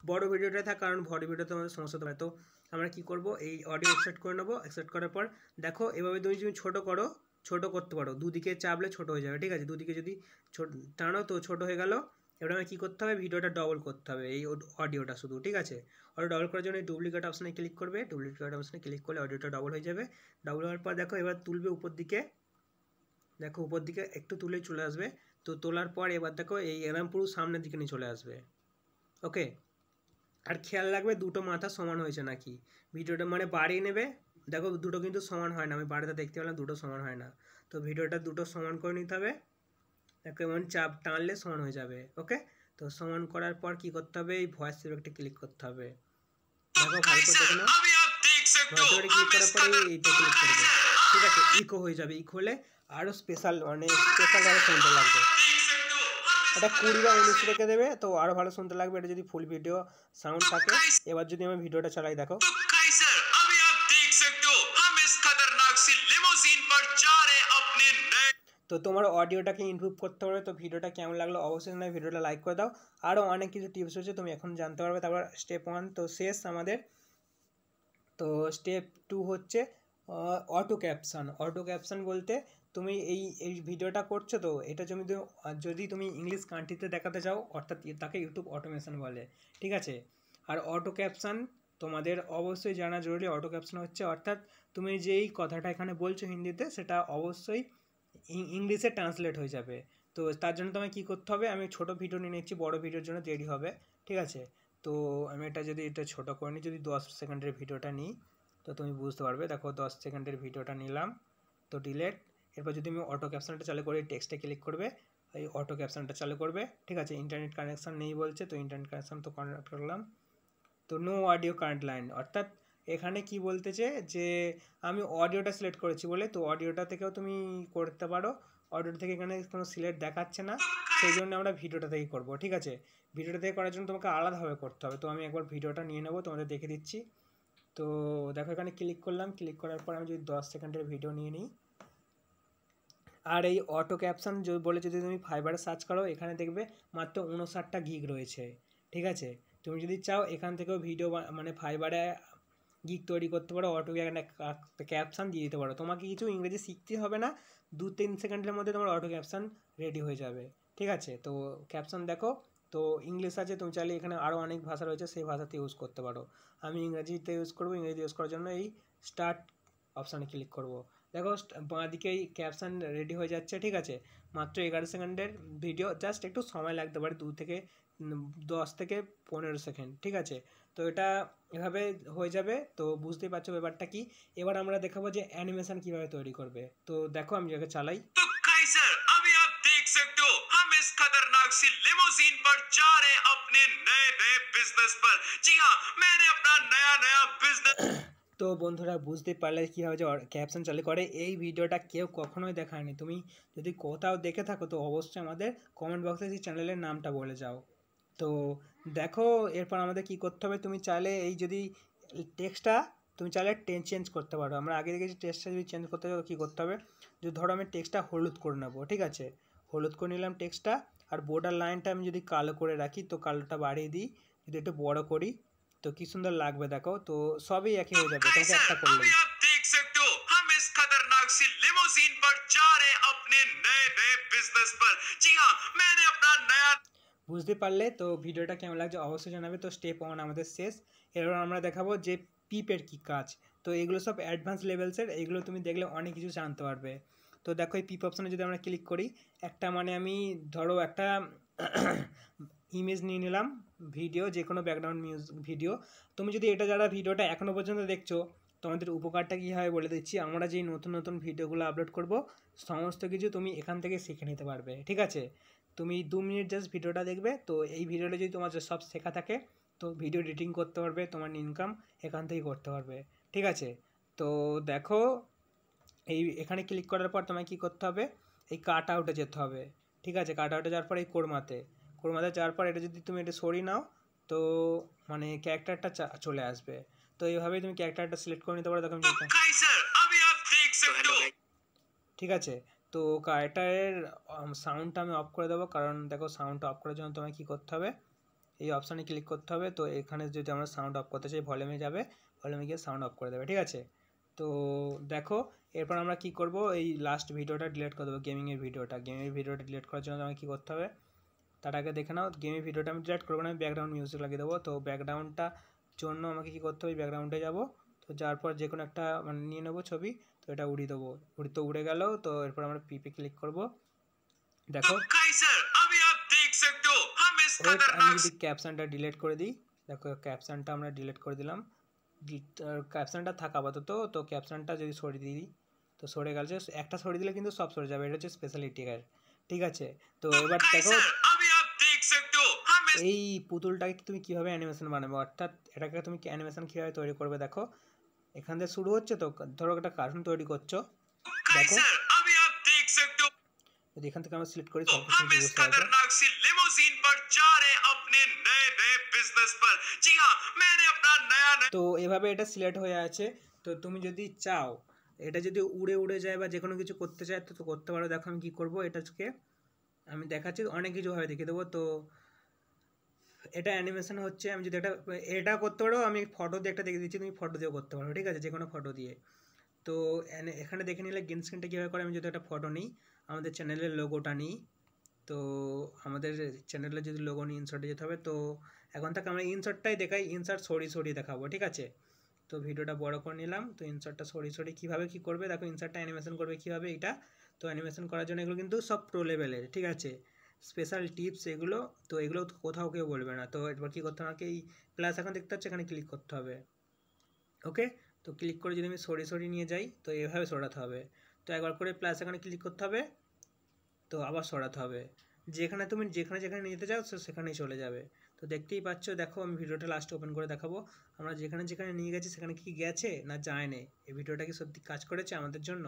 বড় ভিডিওটা থাক, কারণ বড় ভিডিওতে আমাদের সমস্যা হতে পারে। তো আমরা কী করবো, এই অডিও এক্সট্রাক্ট করে নেবো। এক্সট্রাক্ট করার পর দেখো এভাবে তুমি ছোটো করো, ছোটো করতে পারো, দুদিকে চাপলে ছোটো হয়ে যাবে, ঠিক আছে? দুদিকে যদি টানো তো ছোটো হয়ে গেল। এবার আমি কী করতে হবে, ভিডিওটা ডবল করতে হবে, এই অডিওটা শুধু, ঠিক আছে? অডিও ডবল করার জন্য ডুপ্লিকেট অপশানে ক্লিক করবে। ডুপ্লিকেট অপশানে ক্লিক করলে অডিওটা ডবল হয়ে যাবে। ডবল হওয়ার পর দেখো এবার তুলবে উপর দিকে, দেখো উপর দিকে একটু তুলেই চলে আসবে। তো তোলার পর এবার দেখো এই এরম পুরো সামনের দিকে নিয়ে চলে আসবে, ওকে? আর খেয়াল রাখবে দুটো মাথা সমান হয়েছে নাকি, ভিডিওটা মানে বাড়িয়ে নেবে। দেখো দুটো কিন্তু সমান হয় না, আমি বাড়িতে দেখতে পেলাম দুটো সমান হয় না। তো ভিডিওটা দুটো সমান করে নিতে হবে, দেখো এমন চাপ টানলে সমান হয়ে যাবে, ওকে? তো সমান করার পর কি করতে হবে, এই ভয়েস ইফেক্টে ক্লিক করতে হবে। দেখো ভালো করে দেখে নাও, ভয়েস ইফেক্টে ক্লিক করার পরে এইটা ক্লিক করবে, ঠিক আছে? ইকো হয়ে যাবে, ইকো হলে আরও স্পেশাল মানে স্পেশালভাবে শুনতে লাগবে। এটা 20 বা 19 রেখে দেবে, তো আরও ভালো শুনতে লাগবে, এটা যদি ফুল ভিডিও সাউন্ড থাকে। এবার যদি আমি ভিডিওটা চালাই দেখো, তো তোমার অডিওটাকে ইমপ্রুভ করতে হবে। তো ভিডিওটা কেমন লাগলো অবশ্যই না, ভিডিওটা লাইক করে দাও। আরও অনেক কিছু টিপস রয়েছে তুমি এখন জানতে পারবে। তারপর স্টেপ 1 তো শেষ আমাদের। তো স্টেপ 2 হচ্ছে অটো ক্যাপশন। অটো ক্যাপশন বলতে তুমি এই ভিডিওটা করছো, তো এটা যদি তুমি ইংলিশ কান্ট্রিতে দেখাতে চাও, অর্থাৎ তাকে ইউটিউব অটোমেশন বলে, ঠিক আছে? আর অটো ক্যাপশন তোমাদের অবশ্যই জানা জরুরি। অটো ক্যাপশন হচ্ছে অর্থাৎ তুমি যেই কথাটা এখানে বলছো হিন্দিতে, সেটা অবশ্যই ইংলিশে ট্রান্সলেট হয়ে যাবে। তো তার জন্য তোমায় কী করতে হবে, আমি ছোটো ভিডিও নিয়ে নিচ্ছি, বড়ো ভিডিওর জন্য দেরি হবে, ঠিক আছে? তো আমি এটা ছোটো করে নিই, যদি 10 সেকেন্ডের ভিডিওটা নিই তো তুমি বুঝতে পারবে। দেখো 10 সেকেন্ডের ভিডিওটা নিলাম, তো ডিলেট। এরপর যদি আমি অটো ক্যাপশনটা চালু করে টেক্সটে ক্লিক করবে, এই অটো ক্যাপশনটা চালু করবে, ঠিক আছে? ইন্টারনেট কানেকশান নেই বলছে, তো ইন্টারনেট কানেকশান তো কানেক্ট করলাম। তো নো অডিও কারেন্ট লাইন, অর্থাৎ এখানে কি বলতেছে যে আমি অডিওটা সিলেক্ট করেছি বলে, তো অডিওটা থেকেও তুমি করতে পারো। অডিওটা থেকে এখানে কোনো সিলেক্ট দেখাচ্ছে না, সেই জন্য আমরা ভিডিওটা থেকেই করবো, ঠিক আছে? ভিডিওটা থেকে করার জন্য তোমাকে আলাদাভাবে করতে হবে। তো আমি একবার ভিডিওটা নিয়ে নেবো, তোমাদের দেখে দিচ্ছি। তো দেখো এখানে ক্লিক করলাম, ক্লিক করার পর আমি যদি 10 সেকেন্ডের ভিডিও নিয়ে নিই, আর এই অটো ক্যাপশন বলে যদি তুমি ফাইবারে সার্চ করো, এখানে দেখবে মাত্র 59টা গিগ রয়েছে, ঠিক আছে? তুমি যদি চাও এখান থেকেও ভিডিও মানে ফাইবারে গিগ তৈরি করতে পারো, অটো ক্যাপশন দিয়ে দিতে পারো। তোমাকে কিছু ইংরেজি শিখতে হবে না, 2-3 সেকেন্ডের মধ্যে তোমার অটো ক্যাপশন রেডি হয়ে যাবে, ঠিক আছে? তো ক্যাপশন দেখো, তো ইংলিশ আছে, তুমি চাইলে এখানে আরও অনেক ভাষা রয়েছে, সেই ভাষাতে ইউজ করতে পারো। আমি ইংরেজিতে ইউজ করবো, ইংরেজি ইউজ করার জন্য এই স্টার্ট অপশানে ক্লিক করব। দেখো বাঁ দিকেই ক্যাপশন রেডি হয়ে যাচ্ছে, ঠিক আছে? মাত্র 11 সেকেন্ডের ভিডিও, জাস্ট একটু সময় লাগতে পারে 10 থেকে 15 সেকেন্ড, ঠিক আছে? তো এটা এভাবে হয়ে যাবে। তো বুঝতেই পারছো ব্যাপারটা কি। এবার আমরা দেখাবো যে অ্যানিমেশন কীভাবে তৈরি করবে। তো দেখো আমি যাকে চালাই, हम इस खतरनाक सी लिमोजीन पर जा रहे हैं अपने नए नए बिजनेस पर। जी हाँ, मैंने अपना नया नया बिजनेस। তো বন্ধুরা বুঝতে পারলে কীভাবে যে ক্যাপশন চালু করে। এই ভিডিওটা কেউ কখনোই দেখায়নি, তুমি যদি কোথাও দেখে থাকো তো অবশ্যই আমাদের কমেন্ট বক্সে সেই চ্যানেলের নামটা বলে যাও। তো দেখো এরপর আমাদের কি করতে হবে, তুমি চাইলে এই যদি টেক্সটটা তুমি চাইলে চেঞ্জ করতে পারো। আমরা আগে দেখেছি টেক্সটটা যদি চেঞ্জ করতে হবে কী করতে হবে, যদি ধরো আমি টেক্সটটা হলুদ করে নেবো, ঠিক আছে? হলুদ করে নিলাম টেক্সটটা, আর বর্ডার লাইনটা আমি যদি কালো করে রাখি, তো কালোটা বাড়িয়ে দিই, যদি একটু বড় করি, তো কি সুন্দর লাগবে দেখো। তো সবই একই হয়ে যাবে, তোমাকে একটা করলে। आप देख सकते हो हम इस खतरनाक सी বুঝতে পারলে তো ভিডিওটা কেমন লাগছে অবশ্যই জানাবে। তো স্টেপ 1 আমাদের শেষ। এবার আমরা দেখাবো যে পিপের কী কাজ। তো এগুলো সব অ্যাডভান্স লেভেলসের, এগুলো তুমি দেখলে অনেক কিছু জানতে পারবে। তো দেখো এই পিপ অপশানে যদি আমরা ক্লিক করি, একটা মানে আমি ধরো একটা ইমেজ নিয়ে নিলাম, ভিডিও, যে কোনো ব্যাকগ্রাউন্ড ভিডিও। তুমি যদি এটা যারা ভিডিওটা এখনও পর্যন্ত দেখছো, তোমাদের উপকারটা কী হয় বলে দিচ্ছি। আমরা যেই নতুন নতুন ভিডিওগুলো আপলোড করব, সমস্ত কিছু তুমি এখান থেকে শিখে নিতে পারবে, ঠিক আছে। তুমি 2 মিনিট জাস্ট ভিডিওটা দেখবে, তো এই ভিডিওটা যদি তোমার সব শেখা থাকে, তো ভিডিও এডিটিং করতে পারবে, তোমার ইনকাম এখান থেকেই করতে পারবে, ঠিক আছে। তো দেখো এই এখানে ক্লিক করার পর তোমায় কী করতে হবে, এই কাট আউটে যেতে হবে, ঠিক আছে। কাট আউটে যাওয়ার পর এই কোরমাতে যাওয়ার পর এটা যদি তুমি এটা সরিয়ে নাও, তো মানে ক্যারেক্টারটা চলে আসবে। তো এইভাবেই তুমি ক্যারেক্টারটা সিলেক্ট করে নিতে পারো। দেখো আমি काइजर अभी आप देख सकते हो ঠিক আছে। তো ক্যারেক্টারের সাউন্ডটা আমি অফ করে দেবো, কারণ দেখো সাউন্ডটা অফ করার জন্য তোমায় কী করতে হবে, এই অপশানে ক্লিক করতে হবে। তো এখানে যদি আমরা সাউন্ড অফ করতে চাই, ভলিউমে যাবে, ভলিউমে গিয়ে সাউন্ড অফ করে দেবে, ঠিক আছে। তো দেখো এরপর আমরা কি করব, এই লাস্ট ভিডিওটা ডিলিট করে দেবো, গেমিংয়ের ভিডিওটা ডিলিট করার জন্য আমাকে কী করতে হবে, তার আগে দেখে নাও। গেমের ভিডিওটা আমি ডিলিট করবো না, আমি ব্যাকগ্রাউন্ড মিউজিক লাগিয়ে দেবো। তো ব্যাকগ্রাউন্ডটা জন্য আমাকে কী করতে হবে, ব্যাকগ্রাউন্ডে যাব, তো যাওয়ার পর যে কোনো একটা মানে নিয়ে নেবো ছবি, তো এটা উড়িয়ে দেবো, উড়ে গেল। তো এরপর আমরা পিপে ক্লিক করব। দেখো काइजर अभी आप देख सकते हो हम इस ওয়েট, আমি खतरनाक যদি ক্যাপশনটা ডিলিট করে দিই, দেখো ক্যাপশনটা আমরা ডিলিট করে দিলাম, ক্যাপশনটা থাকা আপাতত। তো ক্যাপশনটা যদি সরিয়ে দিই, তো সরে গেছে, একটা সরিয়ে দিলে কিন্তু সব সরে যাবে, এটা হচ্ছে স্পেশালিটি এর, ঠিক আছে। তো এবার দেখো काइजर अभी आप देख सकते हो हम इस এই পুতুলটাকে তুমি কীভাবে অ্যানিমেশন বানাবে, অর্থাৎ এটাকে তুমি অ্যানিমেশন কীভাবে তৈরি করবে। দেখো এখান থেকে শুরু হচ্ছে, তো ধরো একটা কার্টুন তৈরি করছো, দেখো काइजर अभी आप देख सकते हो যদি এখান থেকে আমরা সিলেক্ট করি সব কিছু हम इस বসে আসবে। खतरनाक सी लिमोजीन पर जा रहे हैं अपने नए नए बिजनेस पर जी हाँ मैंने अपना नया তো এভাবে এটা সিলেক্ট হয়ে আছে। তো তুমি যদি চাও এটা যদি উড়ে যায় বা যে কোনো কিছু করতে চাই, তো করতে পারো। দেখো আমি কী করবো, এটাকে আমি দেখাচ্ছি, অনেক কিছুভাবে দেখিয়ে দেবো। তো এটা অ্যানিমেশন হচ্ছে, আমি যদি এটা করতে পারো, আমি ফটো দিয়ে একটা দেখে দিচ্ছি, তুমি ফটো দিয়েও করতে পারো, ঠিক আছে, যে কোনো ফটো দিয়ে। তো এখানে দেখে নিলে গ্রিন স্ক্রিনটা কীভাবে করে। আমি যদি একটা ফটো নিই, আমাদের চ্যানেলের লোগোটা নিই, তো আমাদের চ্যানেলে যদি লোগো নিয়ে ইনসার্টে যেতে হবে, তো এখন থেকে আমরা ইনসার্টটাই দেখাই, ইনসার্ট সরিয়ে দেখাবো, ঠিক আছে। তো ভিডিওটা বড় করে নিলাম, তো ইনসার্টটা সরিয়ে কীভাবে কী করবে, দেখো ইনসার্টটা অ্যানিমেশন করবে কীভাবে এটা। তো অ্যানিমেশন করার জন্য এগুলো কিন্তু সব প্রো লেভেলের, ঠিক আছে, স্পেশাল টিপস এগুলো। তো এগুলো কোথাও কেউ বলবে না। তো এরপর কী করতে হবে, আমাকে এই প্লাস এখন দেখতে হচ্ছে, এখানে ক্লিক করতে হবে, ওকে। তো ক্লিক করে যদি আমি সরিয়ে নিয়ে যাই, তো এভাবে সরাতে হবে। তো একবার করে প্লাস এখানে ক্লিক করতে হবে, তো আবার সরাতে হবে, তুমি যেখানে নিয়ে যেতে চাও সেখানেই চলে যাবে। তো দেখতেই পাচ্ছ, দেখো আমি ভিডিওটা লাস্ট ওপেন করে দেখাবো, আমরা যেখানে নিয়ে গেছি সেখানে কি গেছে না যায়নি, এই ভিডিওটা কি সত্যি কাজ করেছে আমাদের জন্য।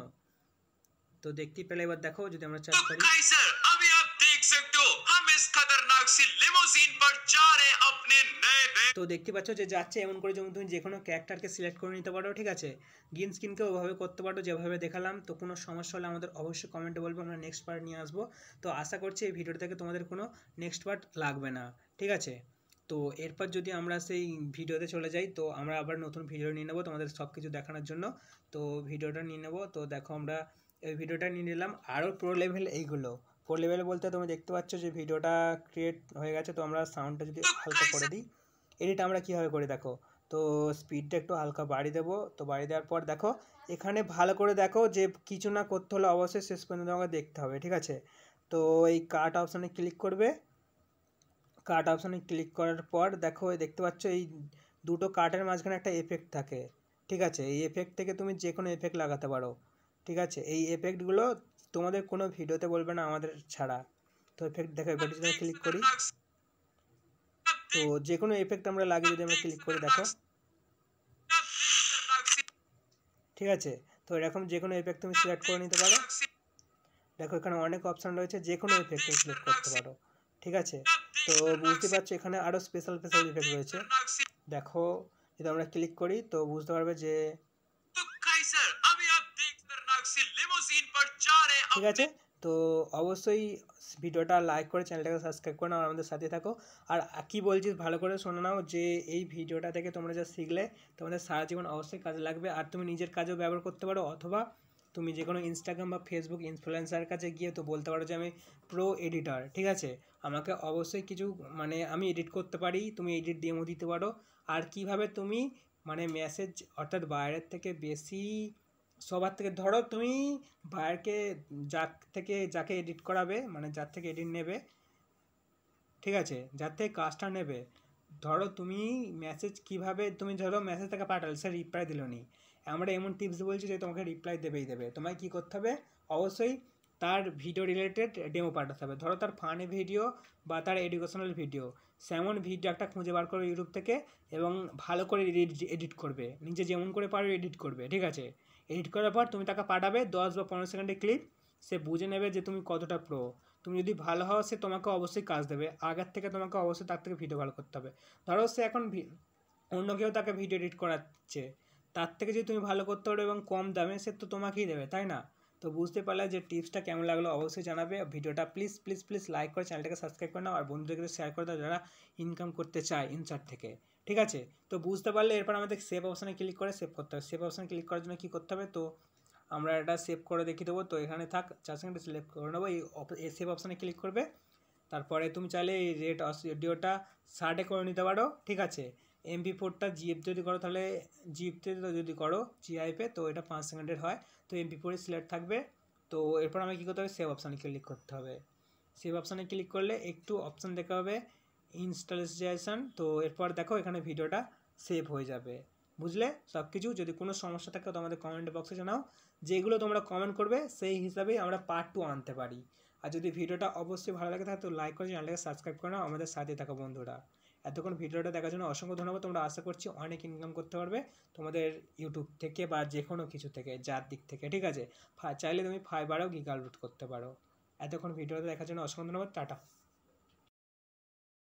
তো দেখতেই পেলে। এবার দেখো যদি আমরা চার্জ করি, काइजर अभी आप देख सकते हो हम इस खतरनाक सी लिमोजीन पर जा रहे हैं अपने नए नए তো দেখতে পাচ্ছ যে যাচ্ছে, এমন করে যেমন তুমি যে কোনো ক্যারেক্টারকে সিলেক্ট করে নিতে পারো, ঠিক আছে। গ্রিন স্ক্রিনকে ওভাবে করতে পারো যেভাবে দেখালাম। তো কোনো সমস্যা হলে আমাদের অবশ্যই কমেন্টে বলবো, আমরা নেক্সট পার্ট নিয়ে আসবো। তো আশা করছি এই ভিডিওটা থেকে তোমাদের কোনো নেক্সট পার্ট লাগবে না, ঠিক আছে। তো এরপর যদি আমরা সেই ভিডিওতে চলে যাই, তো আমরা আবার নতুন ভিডিও নিয়ে নেবো তোমাদের সব কিছু দেখানোর জন্য। তো ভিডিওটা নিয়ে নেবো, তো দেখো আমরা এই ভিডিওটা নিয়ে নিলাম। আরও প্রো লেভেল এইগুলো প্রো লেভেল বলতে তুমি দেখতে পাচ্ছ যে ভিডিওটা ক্রিয়েট হয়ে গেছে। তো আমরা সাউন্ডটা যদি হালকা করে দিই, এডিট আমরা কীভাবে করি দেখো। তো স্পিডটা একটু হালকা বাড়িয়ে দেবো। তো বাড়িয়ে দেওয়ার পর দেখো এখানে ভালো করে দেখো যে কিছু না করতে হলে অবশ্যই শেষ পর্যন্ত আমাকে দেখতে হবে, ঠিক আছে। তো এই কাট অপশানে ক্লিক করবে, কাট অপশানে ক্লিক করার পর দেখো দেখতে পাচ্ছ এই দুটো কাটের মাঝখানে একটা এফেক্ট থাকে, ঠিক আছে। এই এফেক্ট থেকে তুমি যে কোনো এফেক্ট লাগাতে পারো, ঠিক আছে। এই এফেক্টগুলো তোমাদের কোনো ভিডিওতে বলবে না আমাদের ছাড়া। তো এফেক্ট দেখো, এফেক্ট যদি আমি ক্লিক করি, তো যে কোনো এফেক্ট আমরা লাগিয়ে যদি আমরা ক্লিক করি, দেখো ঠিক আছে। তো এরকম যে কোনো এফেক্ট তুমি সিলেক্ট করে নিতে পারো। দেখো এখানে অনেক অপশান রয়েছে, যে কোনো এফেক্ট তুমি সিলেক্ট করতে পারো, ঠিক আছে। তো বুঝতে পারছো এখানে আরও স্পেশাল ইফেক্ট রয়েছে। দেখো যদি আমরা ক্লিক করি, তো বুঝতে পারবে যে ঠিক আছে। তো অবশ্যই ভিডিওটা লাইক করে চ্যানেলটাকে সাবস্ক্রাইব করে নাও, আর আমাদের সাথে থাকো। আর কী বলছিস ভালো করে শোনো নাও, যে এই ভিডিওটা থেকে তোমরা যা শিখলে তোমাদের সারা জীবন অবশ্যই কাজে লাগবে। আর তুমি নিজের কাজেও ব্যবহার করতে পারো, অথবা তুমি যে কোনো ইনস্টাগ্রাম বা ফেসবুক ইনফ্লুয়েন্সারের কাছে গিয়ে তো বলতে পারো যে আমি প্রো এডিটর, ঠিক আছে, আমাকে অবশ্যই কিছু মানে আমি এডিট করতে পারি, তুমি এডিট ডেমো দিতে পারো। আর কিভাবে তুমি মানে মেসেজ অর্থাৎ বাইরের থেকে বেশি সবার থেকে ধরো তুমি বাইরকে যাকে এডিট করাবে মানে যার থেকে এডিট নেবে, ঠিক আছে, যার থেকে কাজটা নেবে, ধরো তুমি মেসেজ কিভাবে তুমি ধরো মেসেজ তাকে পাঠালে সে রিপ্লাই দিল নি, আমরা এমন টিপস বলছি যে তোমাকে রিপ্লাই দেবেই দেবে। তোমায় কী করতে হবে, অবশ্যই তার ভিডিও রিলেটেড ডেমো পাঠাতে হবে। ধরো তার ফানি ভিডিও বা তার এডুকেশনাল ভিডিও, সেমন ভিডিও একটা খুঁজে বার করবে ইউটিউব থেকে এবং ভালো করে এডিট করবে, নিজে যেমন করে পারবে এডিট করবে, ঠিক আছে। এডিট করার পর তুমি তাকে পাঠাবে 10 বা 15 সেকেন্ডের ক্লিপ, সে বুঝে নেবে যে তুমি কতটা প্রো। তুমি যদি ভালো হও সে তোমাকে অবশ্যই কাজ দেবে, আগের থেকে তোমাকে অবশ্যই তার থেকে ভিডিও ভালো করতে হবে। ধরো সে এখন অন্য কেউ তাকে ভিডিও এডিট করাচ্ছে, তার থেকে যদি তুমি ভালো করতে পারো এবং কম দামে, সে তো তোমাকেই দেবে, তাই না? তো বুঝতে পারলে যে টিপসটা কেমন লাগলো অবশ্যই জানাবে। ভিডিওটা প্লিজ প্লিজ প্লিজ লাইক করে চ্যানেলটাকে সাবস্ক্রাইব করে নাও আর বন্ধুদেরকে শেয়ার করে দাও যারা ইনকাম করতে চায় ইনসার্ট থেকে, ঠিক আছে। তো বুঝতে পারলে এরপর আমাদের সেভ অপশানে ক্লিক করে সেভ করতে হবে। সেভ অপশানে ক্লিক করার জন্য কী করতে হবে, তো আমরা এটা সেভ করে দেখিয়ে দেবো। তো এখানে থাক 4 সেকেন্ডে সিলেক্ট করে নেবো, এই সেভ অপশানে ক্লিক করবে। তারপরে তুমি চাইলে এই রেট অডিওটা 60-এ করে নিতে পারো, ঠিক আছে। MP4টা জিএফ যদি করো তাহলে জিএফতে যদি করো জিআইপে তো এটা 5 সেকেন্ডের হয়, তো MP4 সিলেক্ট থাকবে। তো এরপর আমাকে কী করতে হবে, সেভ অপশানে ক্লিক করতে হবে। সেভ অপশানে ক্লিক করলে একটু অপশান দেখা হবে ইনস্টলেশন, তো এরপর দেখো এখানে ভিডিওটা সেভ হয়ে যাবে। বুঝলে সব কিছু? যদি কোনো সমস্যা থাকে তো আমাদের কমেন্ট বক্সে জানাও, যেগুলো তোমরা কমেন্ট করবে সেই হিসাবেই আমরা পার্ট 2 আনতে পারি। আর যদি ভিডিওটা অবশ্যই ভালো লাগে থাকে তো লাইক করে চ্যানেলটাকে সাবস্ক্রাইব করে নাও, আমাদের সাথে থাকো বন্ধুরা। এতক্ষণ ভিডিওটা দেখার জন্য অসংখ্য ধন্যবাদ। তোমরা আশা করছি অনেক ইনকাম করতে পারবে তোমাদের ইউটিউব থেকে বা যে কোনো কিছু থেকে, যার দিক থেকে, ঠিক আছে। চাইলে তুমি ফাইবারেও গিগ আপলোড করতে পারো। এতক্ষণ ভিডিওটা দেখার জন্য অসংখ্য ধন্যবাদ, টাটা।